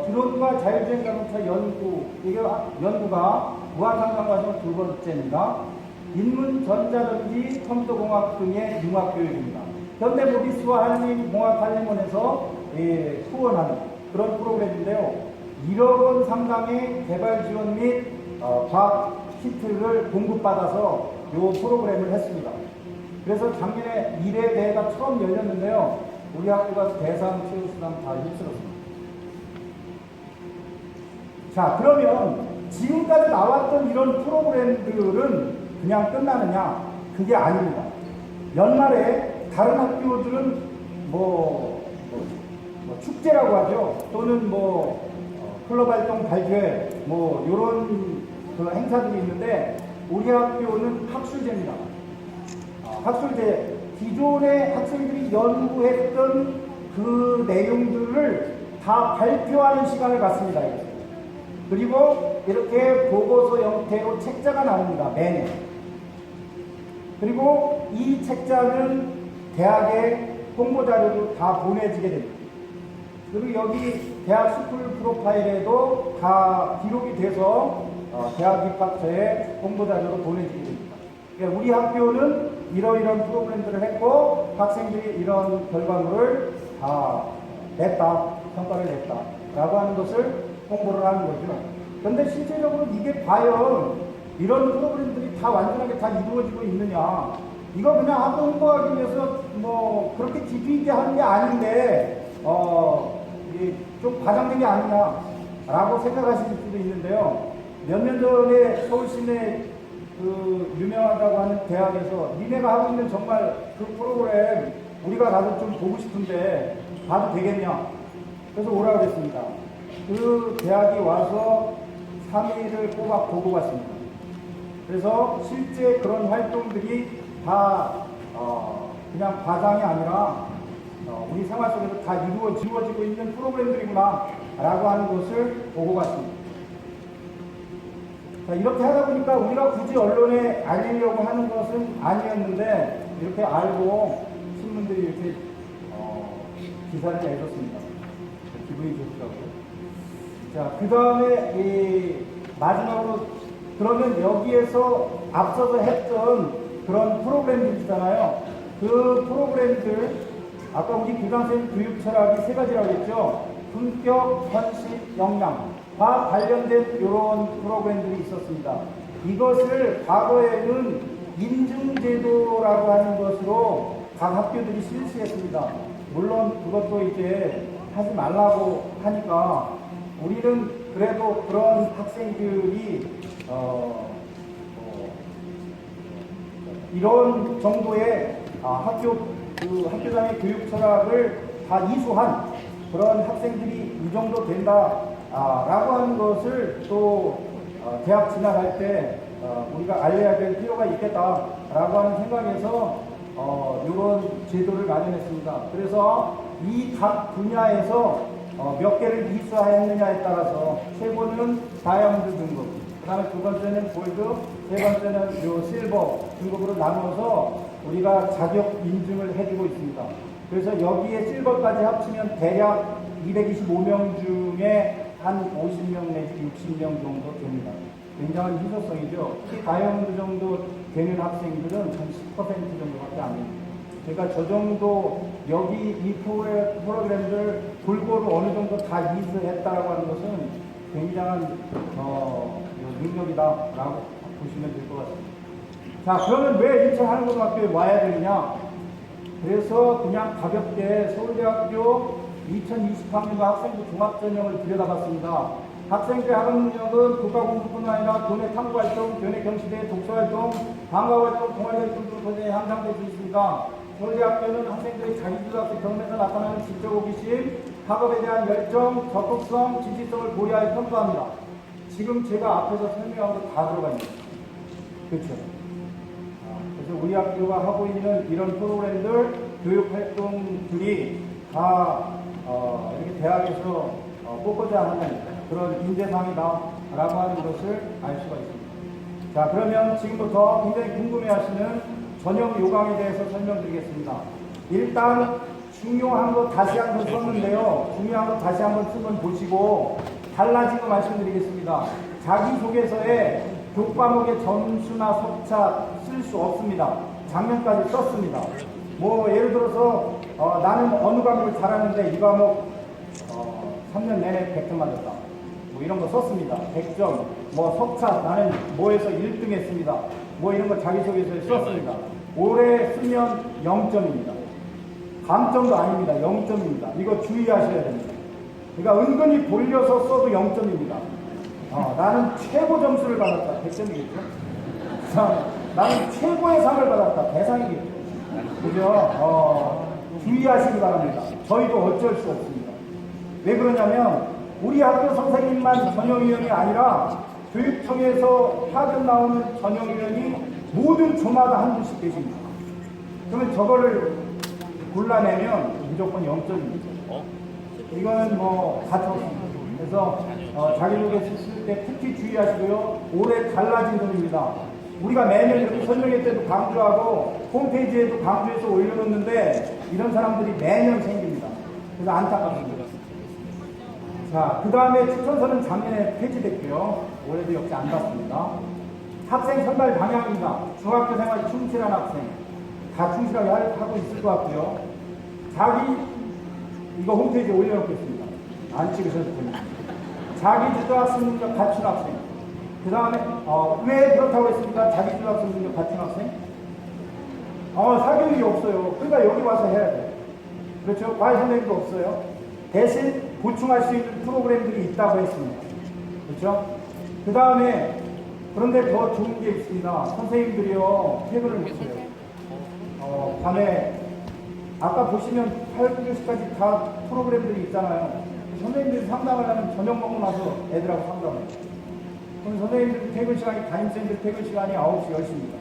드론과 자율주행 자동차 연구가 무한상상과정 두 번째입니다. 인문, 전자전기, 컴퓨터공학 등의 융합교육입니다. 현대모비스와 한림공학관리원에서 후원하는 그런 프로그램인데요. 1억 원 상당의 개발 지원 및 과학 키트를 공급받아서 이 프로그램을 했습니다. 그래서 작년에 미래대회가 처음 열렸는데요. 우리 학교가 대상 최우수상 다 휩쓸었습니다. 자, 그러면 지금까지 나왔던 이런 프로그램들은 그냥 끝나느냐? 그게 아닙니다. 연말에 다른 학교들은 축제라고 하죠. 또는 클럽 활동 발표회, 이런 그런 행사들이 있는데, 우리 학교는 학술제입니다. 학술제, 기존의 학생들이 연구했던 그 내용들을 다 발표하는 시간을 갖습니다. 그리고 이렇게 보고서 형태로 책자가 나옵니다. 매년. 그리고 이 책자는 대학의 홍보자료로 다 보내지게 됩니다. 그리고 여기 대학 스쿨 프로파일에도 다 기록이 돼서 대학 입학처에 홍보자료로 보내지게 됩니다. 그러니까 우리 학교는 이러이러한 프로그램들을 했고 학생들이 이런 결과물을 다 냈다, 평가를 냈다 라고 하는 것을 홍보를 하는 거죠. 그런데 실제적으로 이게 과연 이런 프로그램들이 다 완전하게 다 이루어지고 있느냐, 이거 그냥 학교 홍보하기 위해서 뭐 그렇게 깊이 있게 하는 게 아닌데 이게 좀 과장된 게 아니냐라고 생각하실 수도 있는데요. 몇 년 전에 서울시내 그 유명하다고 하는 대학에서 니네가 하고 있는 정말 그 프로그램 우리가 가서 좀 보고 싶은데 봐도 되겠냐, 그래서 오라고 그랬습니다. 그 대학이 와서 3일을 꼬박 보고 갔습니다. 그래서 실제 그런 활동들이 다 그냥 과장이 아니라 우리 생활 속에서 다 이루어지고 있는 프로그램들이구나 라고 하는 것을 보고 갔습니다. 자, 이렇게 하다 보니까 우리가 굳이 언론에 알리려고 하는 것은 아니었는데 이렇게 알고 신문들이 이렇게 기사를 내줬습니다. 기분이 좋더라고요. 자, 그 다음에 마지막으로 그러면 여기에서 앞서서 했던 그런 프로그램들 있잖아요. 그 프로그램들 아까 우리 교장선생님 교육 철학이 3가지라고 했죠. 품격, 헌신, 역량과 관련된 이런 프로그램들이 있었습니다. 이것을 과거에는 인증제도라고 하는 것으로 각 학교들이 실시했습니다. 물론 그것도 이제 하지 말라고 하니까 우리는 그래도 그런 학생들이 이런 정도의 학교장의 교육 철학을 다 이수한 그런 학생들이 이 정도 된다라고 하는 것을 또 대학 진학할 때 우리가 알려야 될 필요가 있겠다라고 하는 생각에서 이런 제도를 마련했습니다. 그래서 이 각 분야에서 몇 개를 이수하였느냐에 따라서 최고는 다이아몬드 등급, 그 다음에 2번째는 골드, 3번째는 요 실버 등급으로 나누어서 우리가 자격 인증을 해주고 있습니다. 그래서 여기에 실버까지 합치면 대략 225명 중에 한 50명 내지 60명 정도 됩니다. 굉장한 희소성이죠. 특히 다이아몬드 정도 되는 학생들은 한 10% 정도밖에 안 됩니다. 그러니까 저 정도 여기 이 프로그램들 골고루 어느 정도 다 이수했다라고 하는 것은 굉장한 능력이다라고 보시면 될 것 같습니다. 자, 그러면 왜 인천한국고등학교에 와야 되느냐? 그래서 그냥 가볍게 서울대학교 2020학년도 학생부 종합전형을 들여다봤습니다. 학생들의 학업 능력은 국가공부뿐 아니라 교내 탐구활동, 교내 경시대 독서활동, 방과활동, 동아리활동 등에 향상될 수 있습니다. 서울대학교는 학생들의 자기주도학습 경험에서 나타나는 지적 호기심, 학업에 대한 열정, 적극성, 지지성을 고려하여 평가합니다. 지금 제가 앞에서 설명한 거 다 들어가 있습니다. 그렇죠? 그래서 우리 학교가 하고 있는 이런 프로그램들, 교육활동들이 다 이렇게 대학에서 뽑고자 하는 그런 인재상이다라고 하는 것을 알 수가 있습니다. 자, 그러면 지금부터 굉장히 궁금해하시는 전형 요강에 대해서 설명드리겠습니다. 일단 중요한 거 다시 한번 썼는데요. 중요한 거 다시 한번 쓰면 보시고 달라진 거 말씀드리겠습니다. 자기소개서에 교과목의 점수나 석차 쓸 수 없습니다. 작년까지 썼습니다. 뭐 예를 들어서 나는 어느 과목을 잘하는데 이 과목 3년 내내 100점 맞았다. 뭐 이런 거 썼습니다. 100점. 뭐 석차 나는 뭐에서 1등 했습니다. 뭐 이런 거 자기소개서에 썼습니다. 올해 쓰면 0점입니다. 감점도 아닙니다. 0점입니다. 이거 주의하셔야 됩니다. 그러니까 은근히 돌려서 써도 0점입니다. 나는 최고 점수를 받았다. 100점이겠죠? 나는 최고의 상을 받았다. 대상이겠죠? 그죠? 주의하시기 바랍니다. 저희도 어쩔 수 없습니다. 왜 그러냐면 우리 학교 선생님만 전형위원이 아니라 교육청에서 파견 나오는 전형위원이 모든 조마다 한 분씩 계십니다. 그러면 저거를 골라내면 무조건 0점입니다. 이거는 뭐 가차없습니다. 그래서 자기소개서 쓸 때 특히 주의하시고요. 올해 달라진 점입니다. 우리가 매년 이렇게 설명회 때도 강조하고 홈페이지에도 강조해서 올려놓는데 이런 사람들이 매년 생깁니다. 그래서 안타깝습니다. 자, 그 다음에 추천서는 작년에 폐지됐고요. 올해도 역시 안 받습니다. 학생 선발 방향입니다. 중학교 생활 충실한 학생. 다 충실하게 하고 있을 것 같고요. 자기, 이거 홈페이지에 올려놓겠습니다. 안 찍으셔도 됩니다. 자기 주도학습 능력 갖춘 학생. 그 다음에, 왜 그렇다고 했습니까? 자기 주도학습 능력 갖춘 학생? 사교육이 없어요. 그러니까 여기 와서 해야 돼요. 그렇죠? 과외 선생님도 없어요. 대신 보충할 수 있는 프로그램들이 있다고 했습니다. 그렇죠? 그 다음에, 그런데 더 좋은 게 있습니다. 선생님들이요, 퇴근을 못해요. 밤에, 아까 보시면 8, 9교시까지 다 프로그램들이 있잖아요. 선생님들이 상담을 하면 저녁 먹고 나서 애들하고 상담을 해요. 그럼 선생님들 퇴근 시간이, 담임선생님들 퇴근 시간이 9시, 10시입니다.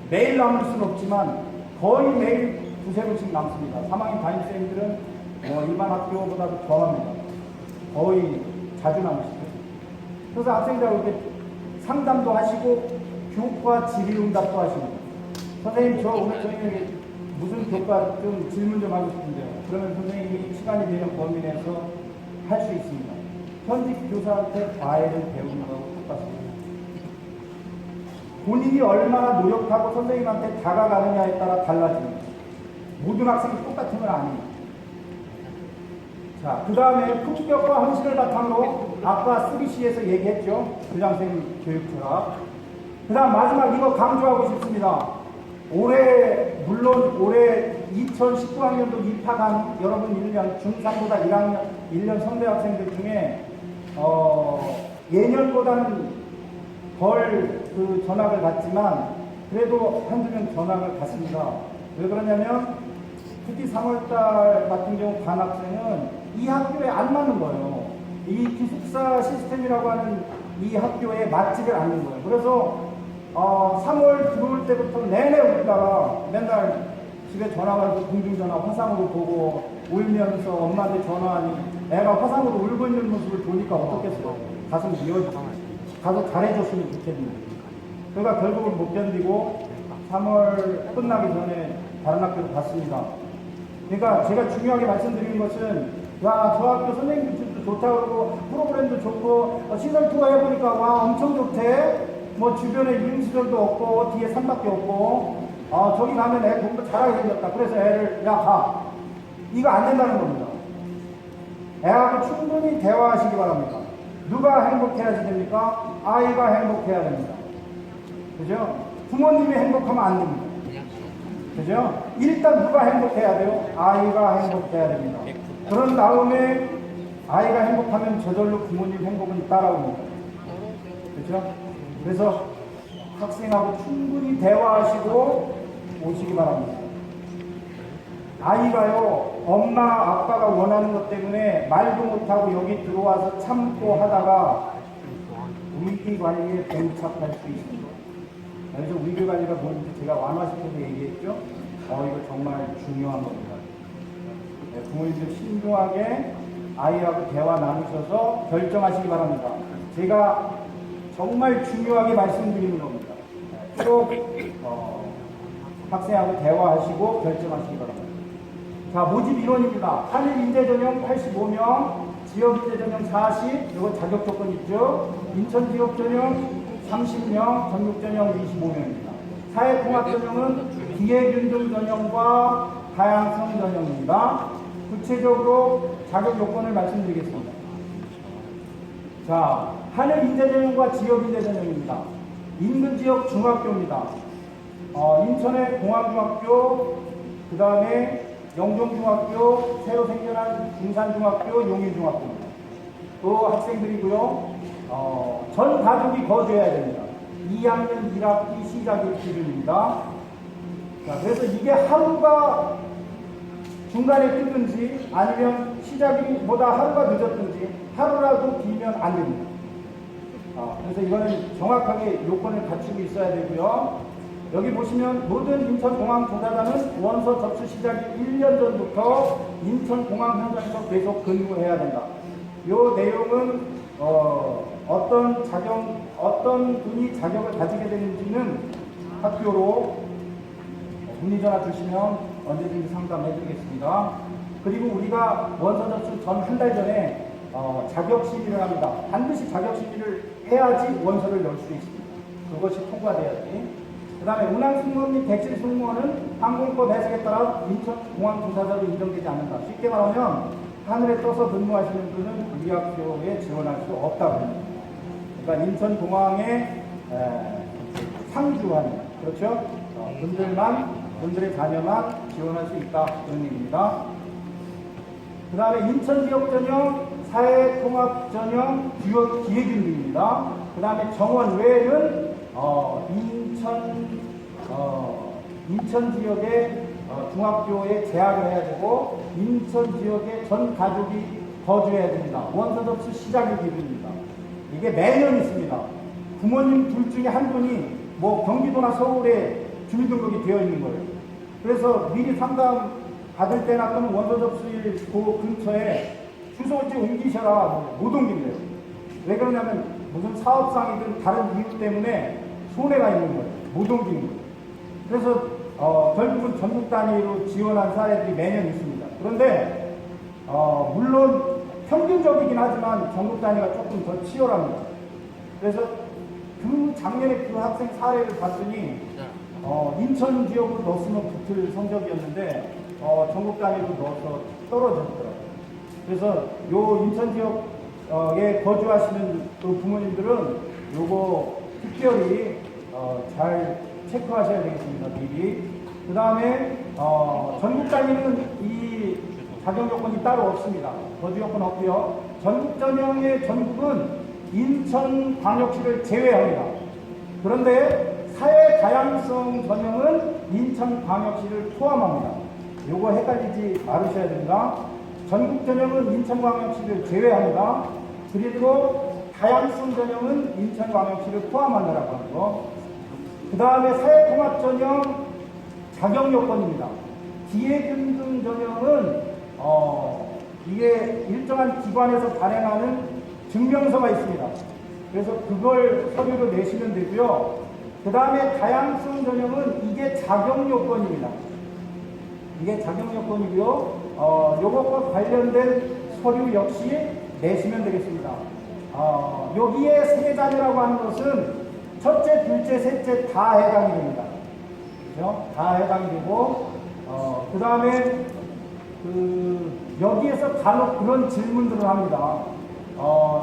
매일 남을 수는 없지만 거의 매일 2-3번씩 남습니다. 3학년 담임선생님들은 일반 학교보다도 더 합니다. 거의 자주 남으시죠. 그래서 학생들하고 이렇게 상담도 하시고 교과 질의응답도 하십니다. 선생님 저 오늘 저녁에 무슨 교과 좀 질문 좀 하고 싶은데요. 그러면 선생님이 시간이 되는 범위 내에서 할 수 있습니다. 현직 교사한테 과외를 배우는 거하고 똑같습니다. 본인이 얼마나 노력하고 선생님한테 다가가느냐에 따라 달라집니다. 모든 학생이 똑같은 건 아닙니다. 자, 그 다음에 품격과 헌신을 바탕으로 아까 3C에서 얘기했죠. 교장선생님 교육철학. 그 다음 마지막 이거 강조하고 싶습니다. 물론 올해 2019학년도 입학한 여러분 1년, 중3보다 1년 선배 학생들 중에, 예년보다는 덜 그 전학을 갔지만, 그래도 한두 명 전학을 갔습니다. 왜 그러냐면, 특히 3월달 같은 경우 간 학생은 이 학교에 안 맞는 거예요. 이 기숙사 시스템이라고 하는 이 학교에 맞지를 않는 거예요. 그래서 3월 들어올 때부터 내내 울다가 맨날 집에 전화가서 공중전화 화상으로 보고 울면서 엄마한테 전화하니 애가 화상으로 울고 있는 모습을 보니까 어떻겠어. 가슴 미어지고 가서 잘해줬으면 좋겠는데. 그러니까 결국은 못 견디고 3월 끝나기 전에 다른 학교로 갔습니다. 그러니까 제가 중요하게 말씀드리는 것은 저 학교 선생님들도 좋다고 그러고 프로그램도 좋고 시설 투어 해보니까 와 엄청 좋대. 뭐 주변에 유흥시설도 없고 뒤에 산밖에 없고 저기 가면 애 공부 잘하게 생겼다. 그래서 애를 가. 이거 안 된다는 겁니다. 애하고 충분히 대화하시기 바랍니다. 누가 행복해야지 됩니까? 아이가 행복해야 됩니다. 그죠? 부모님이 행복하면 안 됩니다. 그죠? 일단 누가 행복해야 돼요? 아이가 행복해야 됩니다. 그런 다음에 아이가 행복하면 저절로 부모님 행복은 따라옵니다. 그죠? 그래서 학생하고 충분히 대화하시고 오시기 바랍니다. 아이가요, 엄마, 아빠가 원하는 것 때문에 말도 못하고 여기 들어와서 참고 하다가 위기관리에 봉착할 수 있습니다. 그래서 위기관리가 뭔지 제가 완화시켜서 얘기했죠. 이거 정말 중요한 겁니다. 네, 부모님들 신중하게 아이하고 대화 나누셔서 결정하시기 바랍니다. 제가 정말 중요하게 말씀드리는 겁니다. 꼭 학생하고 대화하시고 결정하시기 바랍니다. 자, 모집 인원입니다. 한일 인재 전형 85명, 지역 인재 전형 40, 이거 자격 조건 있죠. 인천 지역 전형 30명, 전국 전형 25명입니다. 사회공학 전형은 기회균등 전형과 다양성 전형입니다. 구체적으로 자격 요건을 말씀드리겠습니다. 자, 하늘 인재 전형과 지역 인재 전형입니다. 인근 지역 중학교입니다. 인천의 공항중학교, 그 다음에 영종중학교, 새로 생겨난 중산중학교, 용인중학교입니다. 그 학생들이고요. 전 가족이 거주해야 됩니다. 2학년 1학기 시작일 기준입니다. 자, 그래서 이게 하루가 중간에 끊든지 아니면 시작보다 하루가 늦었든지 하루라도 길면 안 됩니다. 그래서 이거는 정확하게 요건을 갖추고 있어야 되고요. 여기 보시면 모든 인천공항 조사단은 원서 접수 시작 1년 전부터 인천공항 현장에서 계속 근무해야 된다. 이 내용은 어떤 분이 자격을 가지게 되는지는 학교로 문의 전화 주시면 언제든지 상담해 드리겠습니다. 그리고 우리가 원서 접수 전 한 달 전에 자격 심의를 합니다. 반드시 자격 심의를 해야지 원서를 넣을 수 있습니다. 그것이 통과돼야지. 그 다음에 운항 승무원 및 객실 승무원은 항공법 해석에 따라 인천공항조사자로 인정되지 않는다. 쉽게 말하면 하늘에 떠서 근무하시는 분은 우리 학교에 지원할 수 없다고 합니다. 그러니까 인천공항에 상주하는, 그렇죠? 분들의 자녀만 지원할 수 있다. 그런 얘기입니다. 그 다음에 인천지역 전형, 사회통합 전형, 주요 기획인들입니다. 그 다음에 정원 외에는 인천 지역의 중학교에 재학을 해야 되고 인천 지역에 전 가족이 거주해야 됩니다. 원서 접수 시작일 기준입니다. 이게 매년 있습니다. 부모님 둘 중에 한 분이 뭐 경기도나 서울에 주민등록이 되어 있는 거예요. 그래서 미리 상담 받을 때나 또는 원서 접수일 그 근처에 주소지 옮기셔라 못 옮긴대요. 왜 그러냐면 무슨 사업상이든 다른 이유 때문에 손해가 있는 거예요. 못 옮기는 거예요. 그래서 결국은 전국 단위로 지원한 사례들이 매년 있습니다. 그런데 물론 평균적이긴 하지만 전국 단위가 조금 더 치열합니다. 그래서 작년에 그 학생 사례를 봤더니 인천 지역으로 넣었으면 붙을 성적이었는데 전국 단위로 넣어서 떨어졌더라고요. 그래서 요 인천 지역에 거주하시는 그 부모님들은 요거 특별히 잘 체크하셔야 되겠습니다. 미리. 그 다음에 전국 단위는 이 자격 요건이 따로 없습니다. 거주 요건 없고요. 전국 전형의 전국은 인천광역시를 제외합니다. 그런데 사회 다양성 전형은 인천광역시를 포함합니다. 요거 헷갈리지 말으셔야 됩니다. 전국 전형은 인천광역시를 제외합니다. 그리고 다양성 전형은 인천광역시를 포함한다라고 하는 거. 그 다음에 사회통합 전형 자격 요건입니다. 기획균등 전형은 이게 일정한 기관에서 발행하는 증명서가 있습니다. 그래서 그걸 서류로 내시면 되고요. 그 다음에 다양성 전형은 이게 자격 요건입니다. 이게 자격 요건이고요. 요것과 관련된 서류 역시 내시면 되겠습니다. 여기에 세자녀라고 하는 것은 첫째, 둘째, 셋째 다 해당이 됩니다. 그렇죠? 다 해당이 되고, 그 다음에 여기에서 간혹 그런 질문들을 합니다.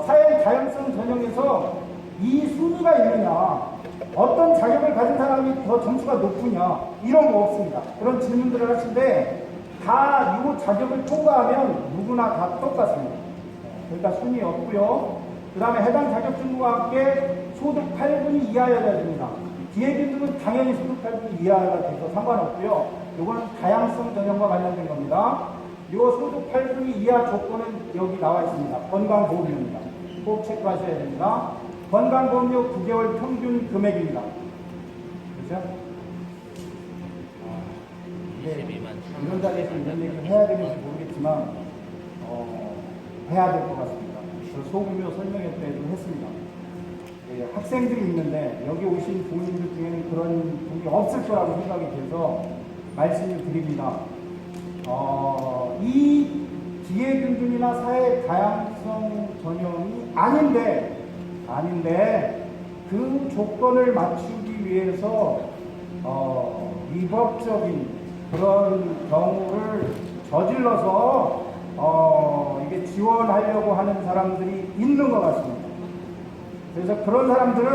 사회 다양성 전형에서 이 순위가 있느냐, 어떤 자격을 가진 사람이 더 점수가 높으냐, 이런 거 없습니다. 그런 질문들을 하시는데 다 이 자격을 통과하면 누구나 다 똑같습니다. 그러니까 순위 없고요. 그 다음에 해당 자격증과 함께 소득 8분위 이하여야 됩니다. 기획인들은 당연히 소득 8분위 이하가 돼서 상관없고요. 이거는 다양성 전형과 관련된 겁니다. 이 소득 8분위 이하 조건은 여기 나와 있습니다. 건강보험료입니다. 꼭 체크하셔야 됩니다. 건강보험료 9개월 평균 금액입니다. 그렇죠? 이런 자리에서 이런 얘기를 해야 되는지 모르겠지만 해야 될 것 같습니다. 그래서 소규모 설명회 때도 했습니다. 학생들이 있는데 여기 오신 부모님들 중에는 그런 분이 없을 거라고 생각이 돼서 말씀을 드립니다. 이 기회균등이나 사회 다양성 전형이 아닌데 그 조건을 맞추기 위해서 위법적인 그런 경우를 저질러서 이게 지원하려고 하는 사람들이 있는 것 같습니다. 그래서 그런 사람들은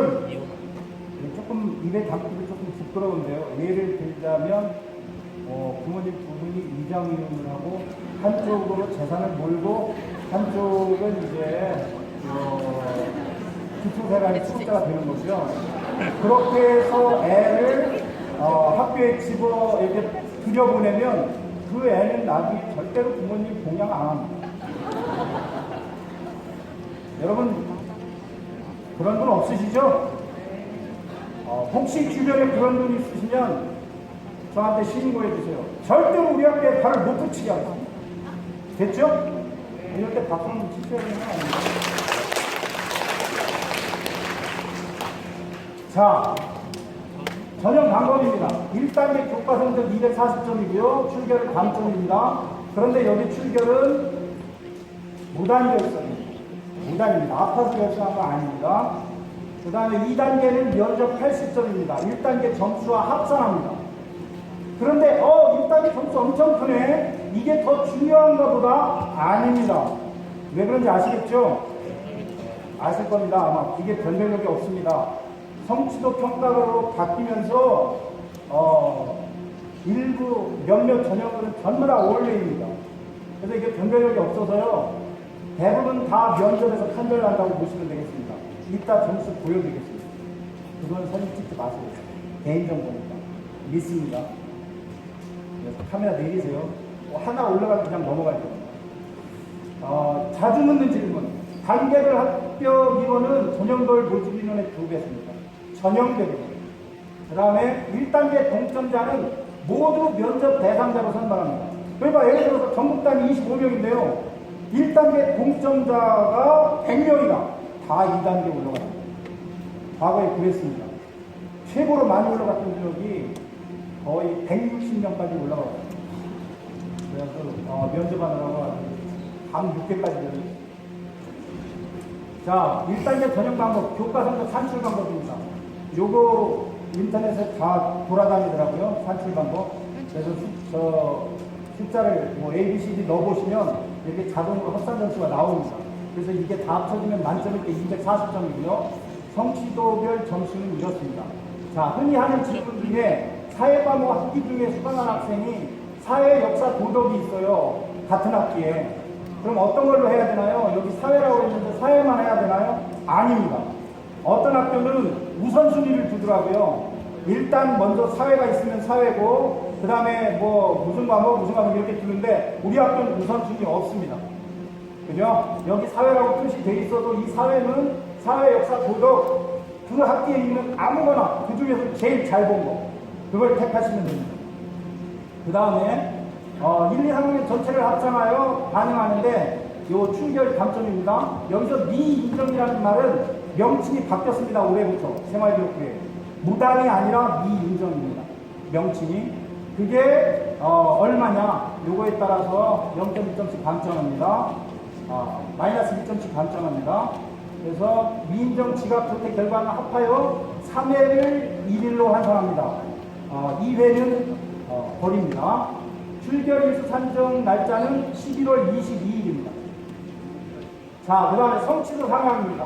조금 입에 담기도 조금 부끄러운데요. 예를 들자면 부모님 두 분이 이장이혼을 하고 한쪽으로 재산을 몰고 한쪽은 이제 기초생활의 수급자가 되는 거죠. 그렇게 해서 애를 학교에 이렇게 들여보내면 그 애는 나중에 절대로 부모님 봉양 안 합니다. 여러분 그런 분 없으시죠? 혹시 주변에 그런 분 있으시면 저한테 신고해 주세요. 절대로 우리 학교에 발을 못 붙이게 하겠습니다. 됐죠? 이럴 때 박수는 치셔야 되는 거 아닙니까? 자, 전형 방법입니다. 1단계 교과 성적 240점이고요. 출결은 감점입니다. 그런데 여기 출결은 무단 결석입니다. 무단입니다. 아파서 결석한 거 아닙니다. 그 다음에 2단계는 면접 80점입니다. 1단계 점수와 합산합니다. 그런데 1단계 점수 엄청 크네. 이게 더 중요한가 보다. 아닙니다. 왜 그런지 아시겠죠? 아실 겁니다. 아마 이게 변별력이 없습니다. 성취도 평가로 바뀌면서 일부 몇몇 전형들은 전부 다 올레입니다. 그래서 이게 변별력이 없어서요. 대부분 다 면접에서 판별한다고 보시면 되겠습니다. 이따 점수 보여드리겠습니다. 그건 사진 찍지 마세요. 개인정보니까. 믿습니다. 그래서 카메라 내리세요. 하나 올라가면 그냥 넘어갈 겁니다. 자주 묻는 질문. 단계별 합격 인원은 전형별 모집 인원의 2배입니다. 전형별이에요. 그 다음에 1단계 동점자는 모두 면접 대상자로 선발합니다. 그러니까 예를 들어서 전국단이 25명인데요. 1단계 동점자가 100명이다. 다 2단계 올라갑니다. 과거에 그랬습니다. 최고로 많이 올라갔던 지역이 거의 160명까지 올라갔습니다. 그래서 면접하느라고 밤 6개까지 열렸습니다. 자, 1단계 전형 방법, 교과 성적 산출 방법입니다. 요거 인터넷에 다 돌아다니더라고요. 산출 방법. 그래서 숫자를 A, B, C, D 넣어보시면 이렇게 자동으로 합산 점수가 나옵니다. 그래서 이게 다 합쳐지면 만점일 때 240점이고요. 성취도별 점수는 이렇습니다. 자, 흔히 하는 질문 중에 사회과목 학기 중에 수강한 학생이 사회, 역사, 도덕이 있어요. 같은 학기에. 그럼 어떤 걸로 해야 되나요? 여기 사회라고 했는데 사회만 해야 되나요? 아닙니다. 어떤 학교는 우선순위를 두더라고요. 일단 먼저 사회가 있으면 사회고 그 다음에 뭐 무슨 과목 이렇게 두는데 우리 학교는 우선순위 없습니다. 그죠? 여기 사회라고 뜻이 돼 있어도 이 사회는 사회, 역사, 도덕 그 학기에 있는 아무거나 그 중에서 제일 잘 본 거 그걸 택하시면 됩니다. 그 다음에 1, 2, 3학년 전체를 합창하여 반영하는데 요 출결 감점입니다. 여기서 미인정이라는 말은 명칭이 바뀌었습니다. 올해부터 생활기록부에 무단이 아니라 미인정입니다. 명칭이 그게 얼마냐 요거에 따라서 0.1점씩 감점합니다. 마이너스 1점씩 감점합니다. 그래서 미인정 지각 선택 결과는 합하여 3회를 1일로 환산합니다. 2회는 버립니다. 출결일수 산정 날짜는 11월 22일입니다. 자, 그 다음에 성취도 상향입니다.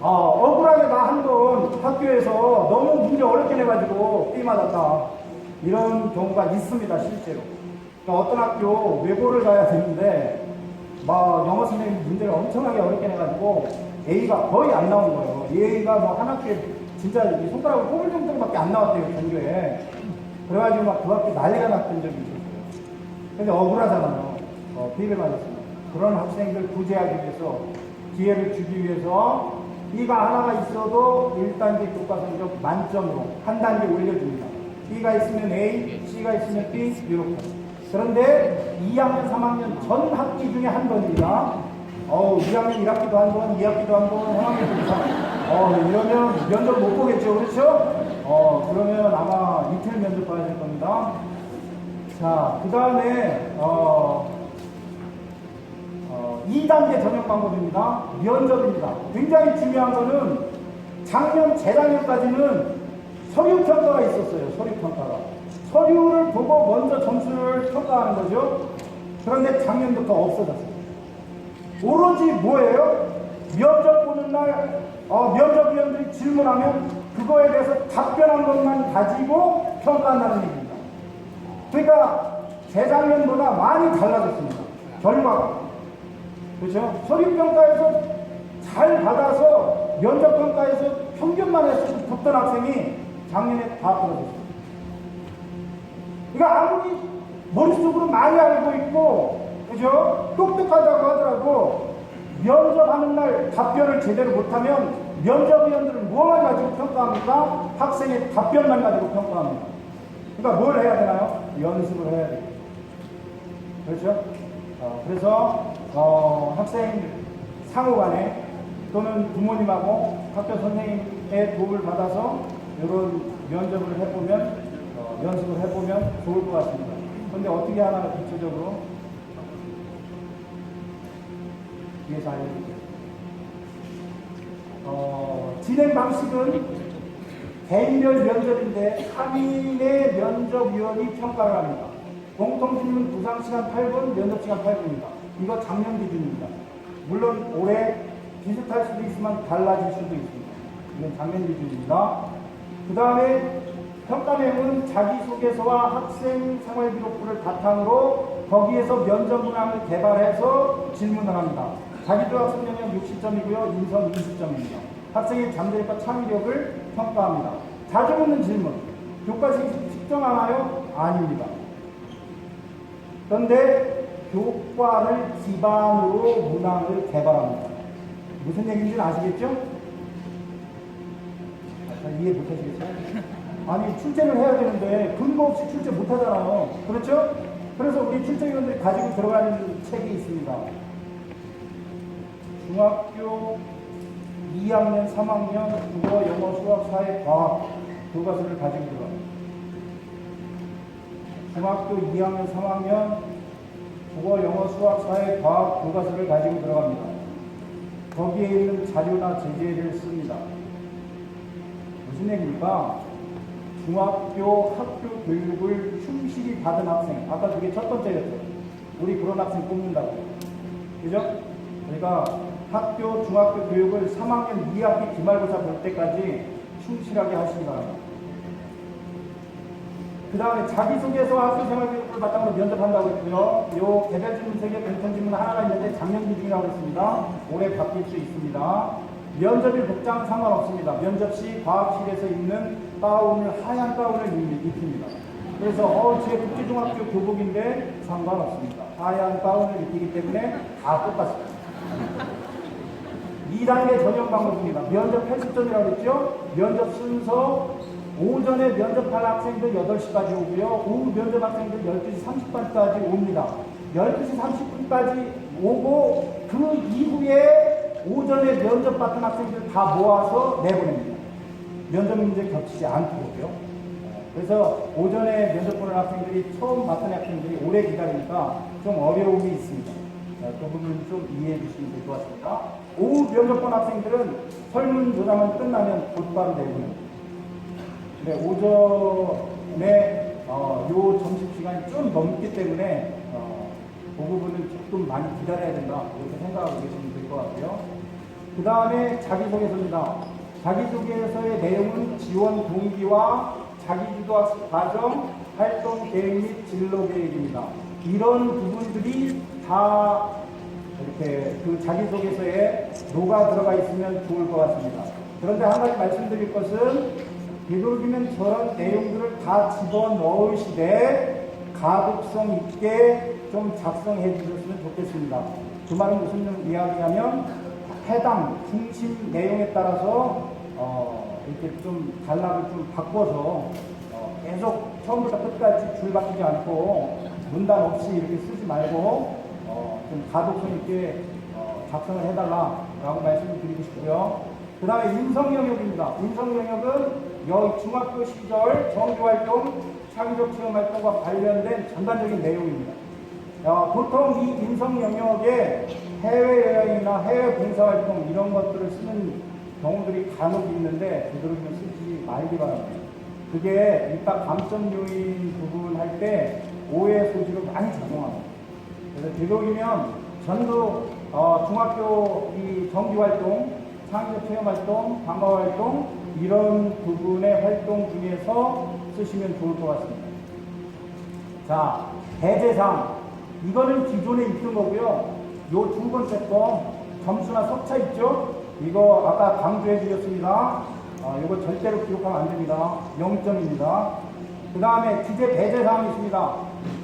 억울하게 나 한 번 학교에서 너무 문제 어렵게 내가지고 삐 맞았다. 이런 경우가 있습니다, 실제로. 그러니까 어떤 학교 외고를 가야 되는데, 막 영어 선생님 문제를 엄청나게 어렵게 내가지고 A가 거의 안 나온 거예요. A가 뭐 한 학기에 진짜 이 손가락을 꼽을 정도밖에 안 나왔대요, 전교에. 그래가지고 막 그 학기 난리가 났던 적이 있었어요. 근데 억울하잖아요. 비를 맞았습니다. 그런 학생들 구제하기 위해서, 기회를 주기 위해서 B가 하나가 있어도 1단계 교과 성적 만점으로 한 단계 올려줍니다. B가 있으면 A, C가 있으면 B, 이렇게. 그런데 2학년, 3학년 전 학기 중에 한 번입니다. 2학년 1학기도 한 번, 2학기도 한 번, 3학년도 2번. 이러면 면접 못 보겠죠, 그렇죠? 그러면 아마 이틀 면접 봐야 될 겁니다. 자, 그 다음에 2단계 전형 방법입니다. 면접입니다. 굉장히 중요한 거는 작년, 재작년까지는 서류 평가가 있었어요. 서류 평가가. 서류를 보고 먼저 점수를 평가하는 거죠. 그런데 작년부터 없어졌어요. 오로지 뭐예요? 면접 보는 날 면접위원들이 질문하면 그거에 대해서 답변한 것만 가지고 평가한다는 얘기입니다. 그러니까 재작년보다 많이 달라졌습니다. 결과가. 그렇죠? 서류평가에서 잘 받아서 면접평가에서 평균만 해서 붙던 학생이 작년에 다 떨어졌어요. 그러니까 아무리 머릿속으로 많이 알고 있고, 그죠? 똑똑하다고 하더라도 면접하는 날 답변을 제대로 못하면 면접위원들은 무엇만 가지고 평가합니까? 학생의 답변만 가지고 평가합니다. 그러니까 뭘 해야 되나요? 연습을 해야 돼요. 그렇죠? 그래서 학생 상호간에 또는 부모님하고 학교 선생님의 도움을 받아서 이런 면접을 해보면 연습을 해보면 좋을 것 같습니다. 그런데 어떻게 하나 구체적으로 뒤에서 알려드릴게요. 진행 방식은 개인별 면접인데 3인의 면접위원이 평가를 합니다. 공통질문 구상시간 8분, 면접시간 8분입니다. 이거 작년 기준입니다. 물론 올해 비슷할 수도 있지만 달라질 수도 있습니다. 이건 작년 기준입니다. 그 다음에 평가 내용은 자기소개서와 학생 생활기록부를 바탕으로 거기에서 면접 문항을 개발해서 질문을 합니다. 자기도 학생 영역 60점이고요. 인성 20점입니다. 학생의 잠재력과 창의력을 평가합니다. 자주 묻는 질문. 교과식 측정하나요? 아닙니다. 그런데 교과를 기반으로 문항을 개발합니다. 무슨 얘기인지는 아시겠죠? 이해 못하시겠어요? 아니 출제를 해야 되는데 근거 없이 출제 못하잖아요. 그렇죠? 그래서 우리 출제위원들이 가지고 들어가는 책이 있습니다. 중학교 2학년, 3학년 국어, 영어, 수학, 사회, 과학 교과서를 가지고 들어갑니다. 중학교 2학년, 3학년 국어, 영어, 수학, 사회, 과학 교과서를 가지고 들어갑니다. 거기에 있는 자료나 제재를 씁니다. 무슨 얘기입니까? 중학교 학교 교육을 충실히 받은 학생, 아까 그게 첫 번째였죠. 우리 그런 학생 뽑는다고. 그죠? 그러니까 학교, 중학교 교육을 3학년 2학기 기말고사 볼 때까지 충실하게 하시기 바랍니다. 그 다음에 자기소개서와 학생생활기록부를 바탕으로 면접한다고 했고요. 요 개별 질문 3개, 공통 질문 하나가 있는데 작년 기준이라고 했습니다. 올해 바뀔 수 있습니다. 면접일 복장 상관없습니다. 면접 시 과학실에서 입는 가운을, 하얀 가운을 입힙니다. 그래서 제 국제중학교 교복인데 상관없습니다. 하얀 가운을 입히기 때문에 다 똑같습니다. 2단계 전형 방법입니다. 면접 80점이라고 했죠? 면접 순서 오전에 면접할 학생들 8시까지 오고요. 오후 면접 학생들 12시 30분까지 옵니다. 12시 30분까지 오고 그 이후에 오전에 면접 받은 학생들 다 모아서 내보냅니다. 면접 문제 겹치지 않도록요. 그래서 오전에 면접 보는 학생들이 처음 받은 학생들이 오래 기다리니까 좀 어려움이 있습니다. 그 부분 좀 이해해 주시면 될 것 같습니다. 오후 면접 본 학생들은 설문조사만 끝나면 곧바로 내보냅니다. 네, 오전에 요 점심시간이 좀 넘기 때문에 그 부분은 조금 많이 기다려야 된다 이렇게 생각하고 계시면 될 것 같고요. 그 다음에 자기소개서입니다. 자기소개서의 내용은 지원 동기와 자기주도 학습 과정, 활동 계획 및 진로 계획입니다. 이런 부분들이 다 이렇게 그 자기소개서에 녹아 들어가 있으면 좋을 것 같습니다. 그런데 한 가지 말씀드릴 것은 되도록이면 저런 내용들을 다 집어넣으시되 가독성 있게 좀 작성해 주셨으면 좋겠습니다. 그 말은 무슨 이야기냐면 해당 중심 내용에 따라서 이렇게 좀 단락을 좀 바꿔서 계속 처음부터 끝까지 줄 바꾸지 않고 문단 없이 이렇게 쓰지 말고 좀 가독성 있게 작성을 해달라라고 말씀을 드리고 싶고요. 그 다음에 인성 영역입니다. 인성 영역은 여기 중학교 시절 정규활동, 창의적 체험활동과 관련된 전반적인 내용입니다. 보통 이 인성 영역에 해외여행이나 해외 봉사활동 이런 것들을 쓰는 경우들이 간혹 있는데 되도록이면 쓰지 말기 바랍니다. 그게 일단 감점 요인 부분 할 때 오해 소지로 많이 작용합니다. 그래서 되도록이면 전부 중학교 이 정규활동, 창의적 체험활동, 방과활동 이런 부분의 활동 중에서 쓰시면 좋을 것 같습니다. 자, 배제상 이거는 기존에 있던 거고요. 요 두 번째 거 점수나 석차 있죠? 이거 아까 강조해 드렸습니다. 이거 절대로 기록하면 안 됩니다. 0점입니다. 그 다음에 기재 배제사항이 있습니다.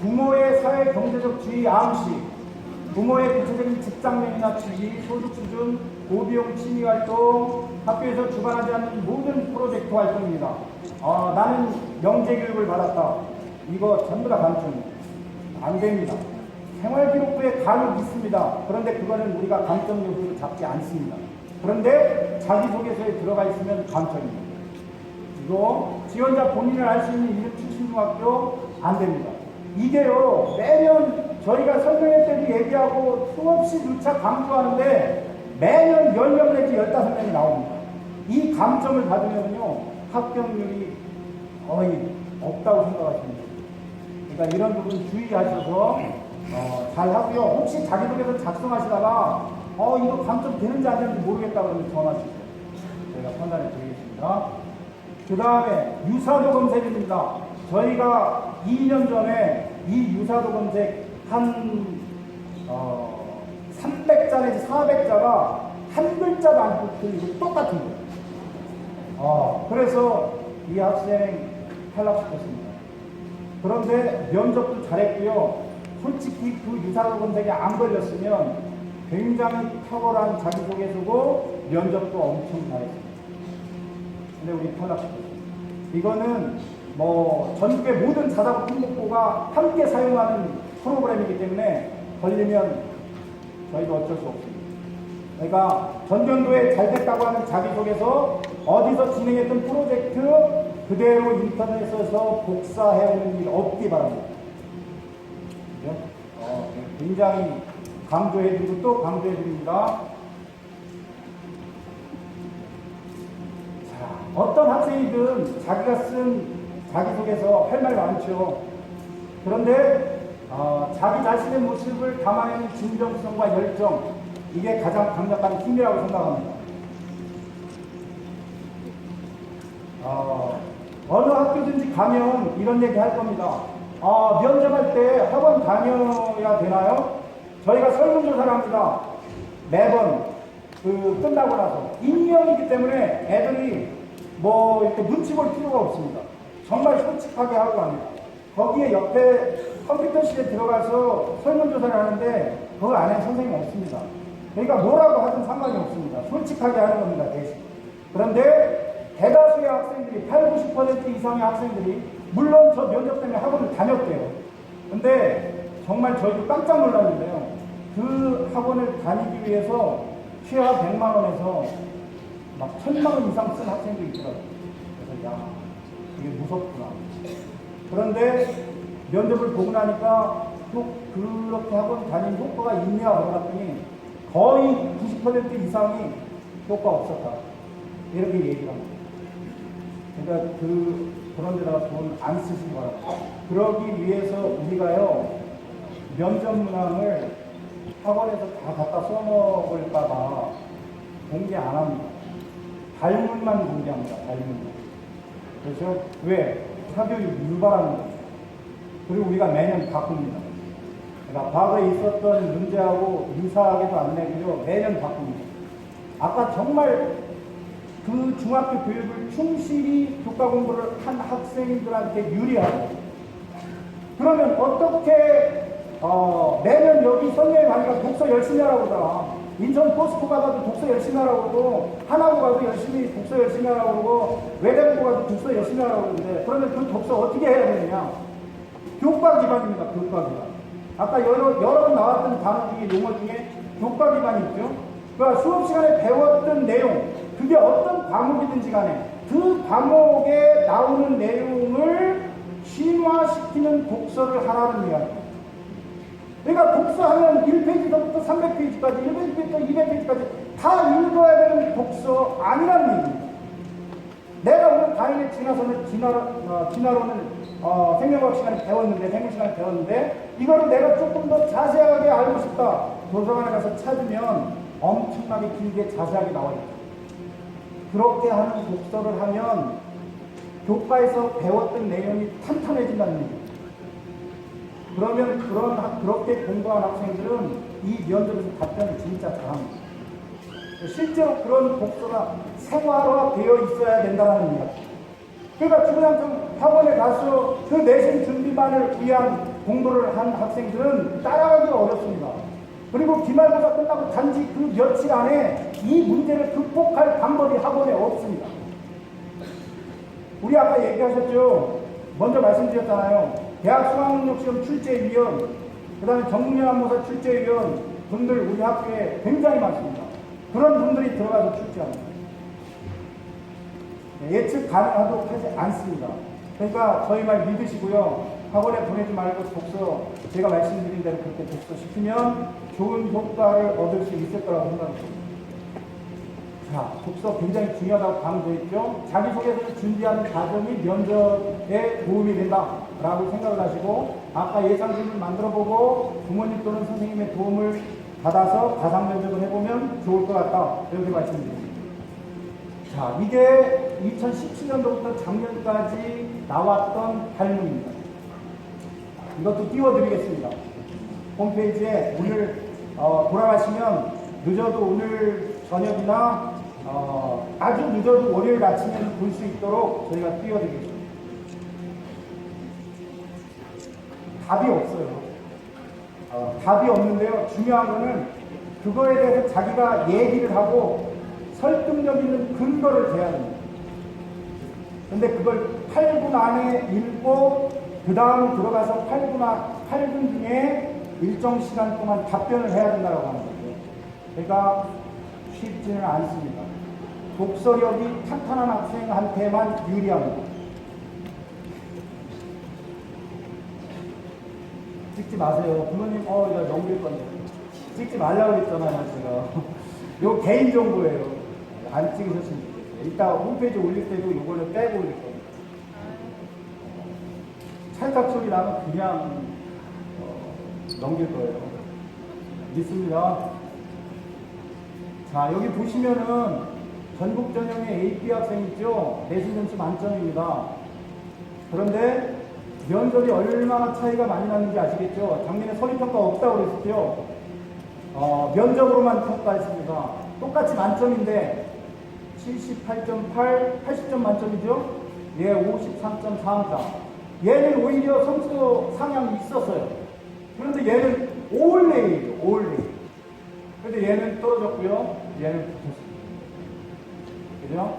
부모의 사회 경제적 지위 암시 부모의 구체적인 직장명이나 취미, 소득 수준, 고비용 취미 활동, 학교에서 주관하지 않는 모든 프로젝트 활동입니다. 나는 영재 교육을 받았다. 이거 전부 다 감점입니다. 안 됩니다. 생활기록부에 간혹 있습니다. 그런데 그거는 우리가 감점 요소로 잡지 않습니다. 그런데 자기소개서에 들어가 있으면 감점입니다. 이거 지원자 본인을 알 수 있는 이름 출신중학교 안 됩니다. 이게요, 매년 저희가 설명회 때도 얘기하고 수없이 누차 강조하는데 매년 10명 내지 15명이 나옵니다. 이 감점을 받으면요, 합격률이 거의 없다고 생각하시면 됩니다. 그러니까 이런 부분 주의하셔서 잘 하고요. 혹시 자기소개서 작성하시다가 이거 감점 되는지 안 되는지 모르겠다 그러면 전화주세요. 저희가 판단해 드리겠습니다. 그 다음에 유사도 검색입니다. 저희가 2년 전에 이 유사도 검색 한 300자 내지 400자가 한 글자도 안 틀리고 똑같은 거예요. 그래서 이 학생 탈락시켰습니다. 그런데 면접도 잘했고요. 솔직히 그 유사도 검색에 안 걸렸으면 굉장히 탁월한 자기소개서고 면접도 엄청 잘했습니다. 근데 우리 탈락시켰습니다. 이거는 전국의 모든 자사고 통목고가 함께 사용하는 프로그램이기 때문에 걸리면 저희도 어쩔 수 없습니다. 그러니까 전년도에 잘 됐다고 하는 자기소개서 어디서 진행했던 프로젝트 그대로 인터넷에서 복사해오는 일 없기 바랍니다. 그죠? 굉장히 강조해드리고 또 강조해드립니다. 어떤 학생이든 자기가 쓴 자기소개서 할 말 많죠. 그런데 자기 자신의 모습을 담아내는 진정성과 열정, 이게 가장 강력한 힘이라고 생각합니다. 어느 학교든지 가면 이런 얘기 할 겁니다. 면접할 때 학원 다녀야 되나요? 저희가 설문조사를 합니다. 매번 끝나고 나서 익명이기 때문에 애들이 이렇게 눈치 볼 필요가 없습니다. 정말 솔직하게 하고 합니다. 거기에 옆에 컴퓨터실에 들어가서 설문조사를 하는데 그 안에 선생님 없습니다. 그러니까 뭐라고 하든 상관이 없습니다. 솔직하게 하는 겁니다, 대신. 그런데 대다수의 학생들이 80-90% 이상의 학생들이 물론 저 면접 때문에 학원을 다녔대요. 근데 정말 저희도 깜짝 놀랐는데요. 그 학원을 다니기 위해서 최하 100만 원에서 막 1000만 원 이상 쓴 학생도 있더라고요. 그래서 이게 무섭구나. 그런데 면접을 보고 나니까 그렇게 학원 다닌 효과가 있냐 그랬더니 거의 90% 이상이 효과 없었다. 이렇게 얘기를 합니다. 그러니까 그런 데다가 돈 안 쓰시기 바랍니다. 그러기 위해서 우리가요, 면접 문항을 학원에서 다 갖다 써먹을까봐 공개 안 합니다. 발문만 공개합니다. 발문만. 그렇죠? 왜? 사교육 유발하는 거죠. 그리고 우리가 매년 바꿉니다. 그러니까 과거에 있었던 문제하고 유사하게도 안 내고요. 매년 바꿉니다. 아까 정말 그 중학교 교육을 충실히 교과 공부를 한 학생들한테 유리하고, 그러면 어떻게 매년 여기 설명회 가니까 독서 열심히 하라고 그러잖아. 인천 포스코 가도 독서 열심히 하라고 그러고, 하나고 가도 열심히 독서 열심히 하라고 그러고, 외대고 가도 독서 열심히 하라고 그러는데, 그러면 그 독서 어떻게 해야 되느냐? 교과 기반입니다. 교과 기반. 아까 여러 번 나왔던 단어 중에, 용어 중에 교과 기반이 있죠. 그러니까 수업 시간에 배웠던 내용, 그게 어떤 과목이든지 간에 그 과목에 나오는 내용을 심화시키는 독서를 하라는 이야기입니다. 그러니까 독서하면 1페이지부터 300페이지까지, 1페이지부터 200페이지까지 다 읽어야 되는 독서 아니라는 얘기입니다. 내가 오늘 다인의 진화론을 생명과학 시간에 배웠는데, 생명 시간에 배웠는데, 이거를 내가 조금 더 자세하게 알고 싶다. 도서관에 가서 찾으면 엄청나게 길게 자세하게 나와 있죠. 그렇게 하는 독서를 하면 교과에서 배웠던 내용이 탄탄해진다는 얘기입니다. 그러면 그렇게 공부한 학생들은 이 면접에서 답변을 진짜 잘합니다. 실제로 그런 독서가 생활화되어 있어야 된다는 이야기. 그러니까 중앙청 학원에 가서 그 내신 준비만을 위한 공부를 한 학생들은 따라가기가 어렵습니다. 그리고 기말고사 끝나고 단지 그 며칠 안에 이 문제를 극복할 방법이 학원에 없습니다. 우리 아까 얘기하셨죠? 먼저 말씀드렸잖아요. 대학 수학능력시험 출제위원, 그 다음에 전국영암모사 출제위원 분들 우리 학교에 굉장히 많습니다. 그런 분들이 들어가서 출제합니다. 예측 가능하도록 하지 않습니다. 그러니까 저희 말 믿으시고요. 학원에 보내지 말고 독서, 제가 말씀드린 대로 그렇게 독서 시키면 좋은 효과를 얻을 수 있을 거라고 생각합니다. 자, 독서 굉장히 중요하다고 강조했죠. 자기소개서를 준비하는 과정이 면접에 도움이 된다라고 생각을 하시고, 아까 예상질문 만들어보고 부모님 또는 선생님의 도움을 받아서 가상 면접을 해보면 좋을 것 같다, 이렇게 말씀드립니다. 자, 이게 2017년도부터 작년까지 나왔던 발문입니다. 이것도 띄워드리겠습니다. 홈페이지에 오늘 돌아가시면 늦어도 오늘 저녁이나 아주 늦어도 월요일 아침에는 볼 수 있도록 저희가 띄워드리겠습니다. 답이 없어요. 답이 없는데요. 중요한 거는 그거에 대해서 자기가 얘기를 하고 설득력 있는 근거를 대야 됩니다. 근데 그걸 8분 안에 읽고 그 다음 들어가서 8분 중에 일정 시간 동안 답변을 해야 된다고 하는 거죠. 그러니까 쉽지는 않습니다. 독서력이 탄탄한 학생한테만 유리합니다. 찍지 마세요. 부모님, 이거 넘길 건데. 찍지 말라고 했잖아요, 제가. 이거 개인정보예요. 안 찍으셨으면 좋겠어요. 이따 홈페이지 올릴 때도 이거를 빼고 올릴 거예요. 찰칵 소리 나면 그냥 넘길 거예요. 믿습니다. 자, 여기 보시면은 전국 전형의 AP 학생 있죠? 내신 점수 만점입니다. 그런데 면접이 얼마나 차이가 많이 나는지 아시겠죠? 작년에 서류평가 없다고 그랬었죠? 면접으로만 평가했습니다. 똑같이 만점인데 78.8, 80점 만점이죠? 얘 53.34. 얘는 오히려 점수 상향이 있었어요. 그런데 얘는 올레이에요, 올레이. 근데 얘는 떨어졌고요. 얘는 붙었습니다. 그죠?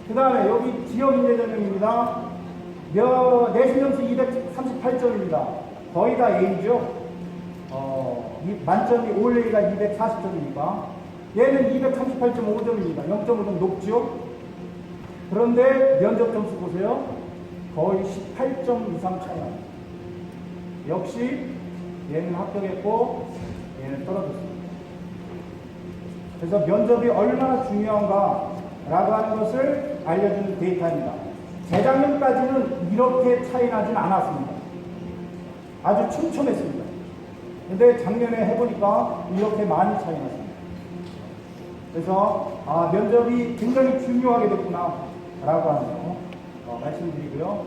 그 다음에 여기 지역인재 전형입니다. 내신 점수 238점입니다. 거의 다 A죠? 만점이 올레이가 240점이니까. 얘는 238.5점입니다. 0.5점 높죠? 그런데 면접 점수 보세요. 거의 18점 이상 차이 납니다. 역시 얘는 합격했고 얘는 떨어졌습니다. 그래서 면접이 얼마나 중요한가 라고 하는 것을 알려주는 데이터입니다. 재작년까지는 이렇게 차이 나진 않았습니다. 아주 촘촘했습니다. 근데 작년에 해보니까 이렇게 많이 차이 났습니다. 그래서 면접이 굉장히 중요하게 됐구나 라고 하는 거 말씀드리고요.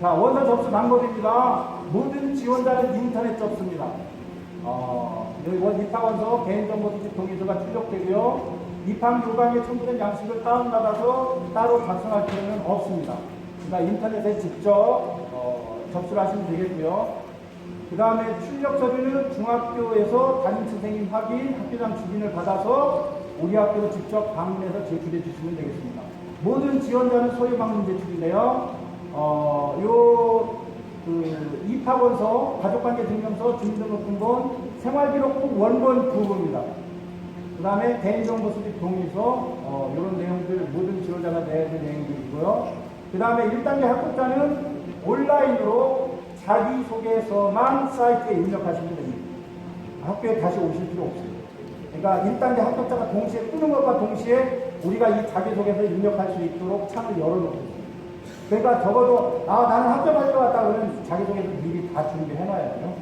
자, 원서 접수 방법입니다. 모든 지원자는 인터넷 접수입니다. 여기 입학원서 개인정보 수집 동의서가 출력되고요. 입학 요강에 첨부된 양식을 다운받아서 따로 작성할 필요는 없습니다. 그러니까 인터넷에 직접 접수를 하시면 되겠고요. 그 다음에 출력 서류는 중학교에서 담임 선생님 확인, 학교장 주민을 받아서 우리 학교로 직접 방문해서 제출해 주시면 되겠습니다. 모든 지원자는 소유 방문 제출인데요. 입학원서, 가족관계 증명서, 주민등록등본, 생활기록부 원본 부분입니다. 그 다음에 개인정보 수집 동의서, 이런 내용들 모든 지원자가 내야 될 내용들이고요. 그 다음에 1단계 합격자는 온라인으로 자기소개서만 사이트에 입력하시면 됩니다. 학교에 다시 오실 필요 없어요. 그러니까 1단계 합격자가 동시에 뜨는 것과 동시에 우리가 이 자기소개서 입력할 수 있도록 창을 열어놓습니다. 그러니까 적어도 나는 합격할 것 같다 그러면 자기소개서 미리 다 준비해놔야 돼요.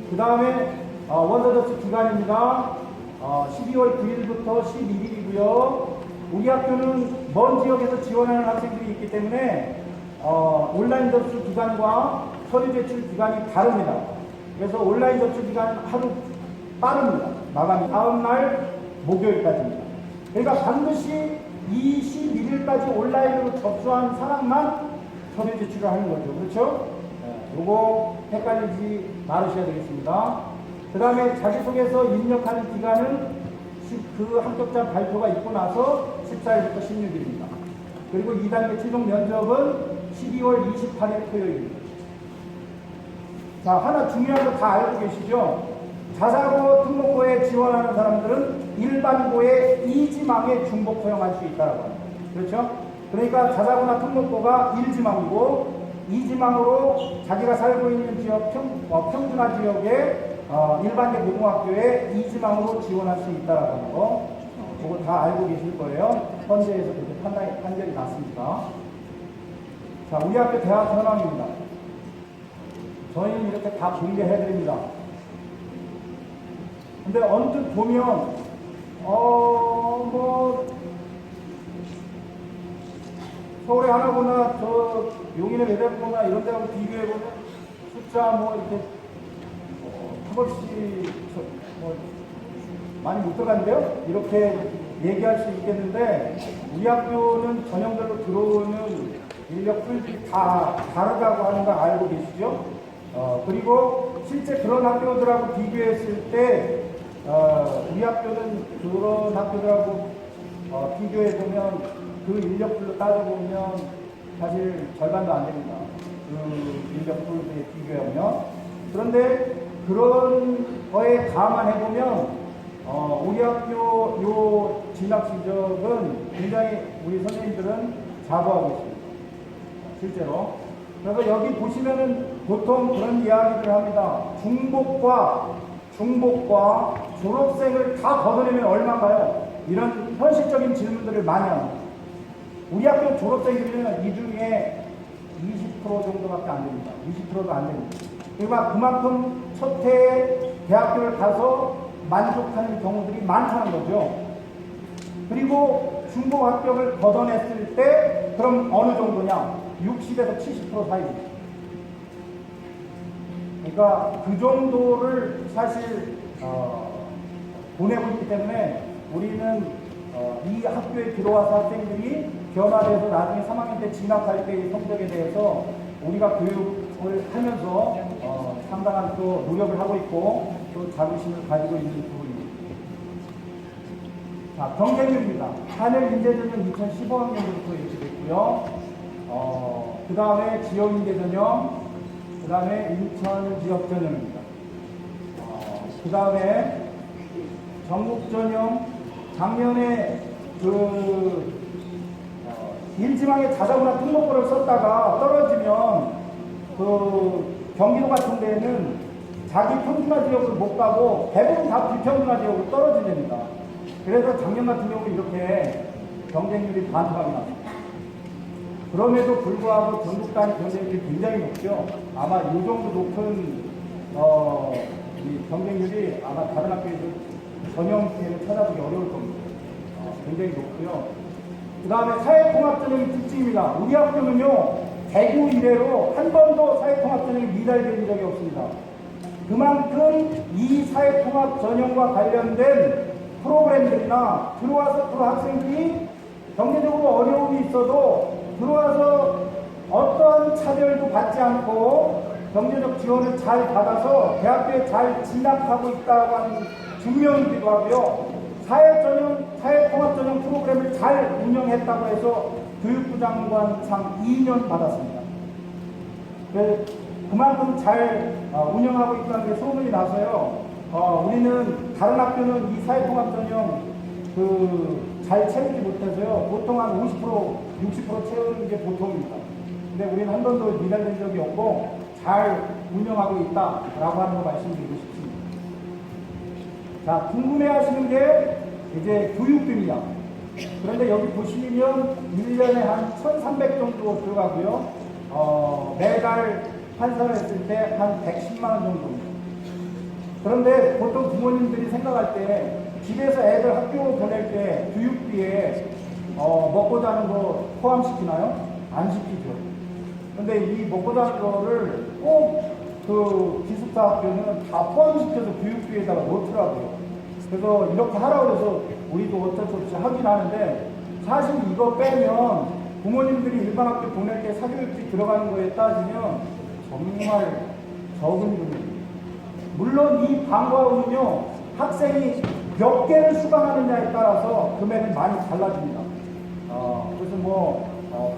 그 다음에 원서 접수 기간입니다. 12월 9일부터 11일이고요. 우리 학교는 먼 지역에서 지원하는 학생들이 있기 때문에 온라인 접수 기간과 서류 제출 기간이 다릅니다. 그래서 온라인 접수 기간은 하루 빠릅니다. 마감이 다음날 목요일까지입니다. 그러니까 반드시 21일까지 온라인으로 접수한 사람만 서류 제출을 하는 거죠. 그렇죠? 요거 헷갈리지 말으셔야 되겠습니다. 그 다음에 자기소개서 입력하는 기간은 그 합격자 발표가 있고 나서 14일부터 16일입니다. 그리고 2단계 최종 면접은 12월 28일 토요일입니다. 자, 하나 중요한 거 다 알고 계시죠? 자사고 특목고에 지원하는 사람들은 일반고의 2지망에 중복 허용할 수 있다고 합니다. 그렇죠? 그러니까 자사고나 특목고가 1지망이고 2지망으로 자기가 살고 있는 지역 평준화 지역의 일반계 고등학교에 2지망으로 지원할 수 있다라고 하는 거 그거 다 알고 계실 거예요. 헌재에서 그렇게 판결이 났습니다. 자, 우리 학교 대학 현황입니다. 저희는 이렇게 다 공개해드립니다. 근데 언뜻 보면 서울에 하나보나 저 용인의 매달보나 이런 데하고 비교해보면 숫자 이렇게 한번씩 많이 못 들어간대요? 이렇게 얘기할 수 있겠는데 우리 학교는 전형별로 들어오는 인력 풀들이 다 다르다고 하는 거 알고 계시죠? 그리고 실제 그런 학교들하고 비교했을 때 우리 학교는 그런 학교들하고 비교해보면 그 인력풀로 따져보면 사실 절반도 안 됩니다. 그 인력풀에 비교하면. 그런데 그런 거에 감안해보면 우리 학교 요 진학 실적은 굉장히 우리 선생님들은 자부하고 있습니다. 실제로. 그래서 여기 보시면은 보통 그런 이야기를 합니다. 중복과 졸업생을 다 걷어내면 얼마인가요? 이런 현실적인 질문들을 많이 합니다. 우리 학교 졸업생들은 이 중에 20% 정도밖에 안 됩니다. 20%도 안 됩니다. 그러니까 그만큼 첫 해에 대학교를 가서 만족하는 경우들이 많다는 거죠. 그리고 중복 합격을 걷어냈을 때 그럼 어느 정도냐? 60에서 70% 사이입니다. 그러니까 그 정도를 사실 보내고 있기 때문에 우리는 이 학교에 들어와서 학생들이 변화돼서 나중에 3학년 때 진학할 때의 성적에 대해서 우리가 교육을 하면서 상당한 또 노력을 하고 있고 또 자부심을 가지고 있는 부분입니다. 자, 경쟁률입니다. 하늘인재전형 2015학년부터 이렇게 됐고요. 그 다음에 지역인재전형, 그 다음에 인천지역전형입니다. 그 다음에 전국전형, 작년에 그 1지망에 자사고나 특목고를 썼다가 떨어지면 그 경기도 같은 데는 자기 평준화 지역을 못 가고 대부분 다 비평준화 지역으로 떨어진답니다. 그래서 작년 같은 경우 이렇게 경쟁률이 반토막이 났습니다. 그럼에도 불구하고 전국 단위 경쟁률이 굉장히 높죠. 아마 이 정도 높은 이 경쟁률이 아마 다른 학교에서 전형기회를 찾아보기 어려울 겁니다. 굉장히 높고요. 그 다음에 사회통합전형의 특징입니다. 우리 학교는요, 대구 이래로 한 번도 사회통합전형이 미달된 적이 없습니다. 그만큼 이 사회통합전형과 관련된 프로그램들이나 들어와서 그 학생들이 경제적으로 어려움이 있어도 들어와서 어떠한 차별도 받지 않고 경제적 지원을 잘 받아서 대학교에 잘 진학하고 있다고 하는 증명이기도 하고요. 사회통합전형 프로그램을 잘 운영했다고 해서 교육부 장관상 2년 받았습니다. 그만큼 잘 운영하고 있다는 게 소문이 나서요. 우리는 다른 학교는 이 사회통합전형 잘 채우지 못해서요. 보통 한 50%, 60% 채우는 게 보통입니다. 근데 우리는 한 번도 미달된 적이 없고 잘 운영하고 있다라고 하는 거 말씀드리고 싶습니다. 자, 궁금해하시는 게 이제 교육비입니다. 그런데 여기 보시면 1년에 한 1,300 정도 들어가고요. 매달 환산을 했을 때 한 110만 원 정도입니다. 그런데 보통 부모님들이 생각할 때 집에서 애들 학교 보낼 때 교육비에 먹고 자는 거 포함시키나요? 안 시키죠. 근데 이 먹고 자는 거를 꼭 그 기숙사 학교는 다 포함시켜서 교육비에다가 넣더라고요. 그래서 이렇게 하라고 해서 우리도 어쩔 수 없이 하긴 하는데 사실 이거 빼면 부모님들이 일반 학교 보낼 때 사교육비 들어가는 거에 따지면 정말 적은 금액입니다. 물론 이 방과후는요, 학생이 몇 개를 수강하느냐에 따라서 금액은 많이 달라집니다. 그래서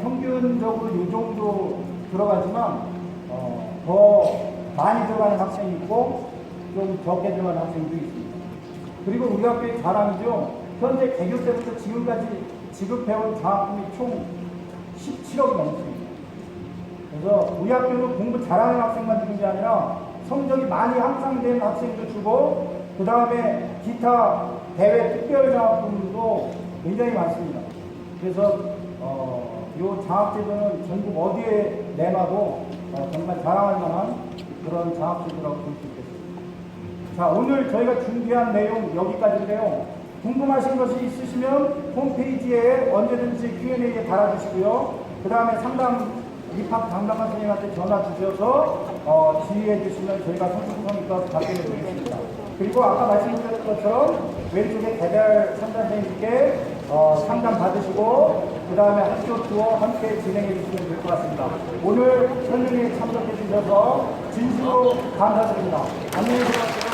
평균적으로 이 정도 들어가지만, 더 많이 들어가는 학생이 있고, 좀 적게 들어가는 학생도 있습니다. 그리고 우리 학교의 자랑이죠. 현재 개교 때부터 지금까지 지급해온 장학금이 총 17억이 넘습니다. 그래서 우리 학교는 공부 잘하는 학생만 주는 게 아니라 성적이 많이 향상된 학생도 주고, 그 다음에 기타 대외 특별 장학금도 굉장히 많습니다. 그래서 이 장학제도는 전국 어디에 내놔도 정말 자랑할 만한 그런 장학제도라고 볼 수 있겠습니다. 자, 오늘 저희가 준비한 내용 여기까지인데요. 궁금하신 것이 있으시면 홈페이지에 언제든지 Q&A에 달아주시고요. 그 다음에 상담 입학 담당관 선생님한테 전화 주셔서 지휘해 주시면 저희가 성심성의껏 답변해 드리겠습니다. 그리고 아까 말씀드렸던 것처럼 왼쪽에 개별 상담 선생님께 상담 받으시고 그 다음에 학교 투어 함께 진행해 주시면 될 것 같습니다. 오늘 설명회에 참석해 주셔서 진심으로 감사드립니다. 안녕히 계세요.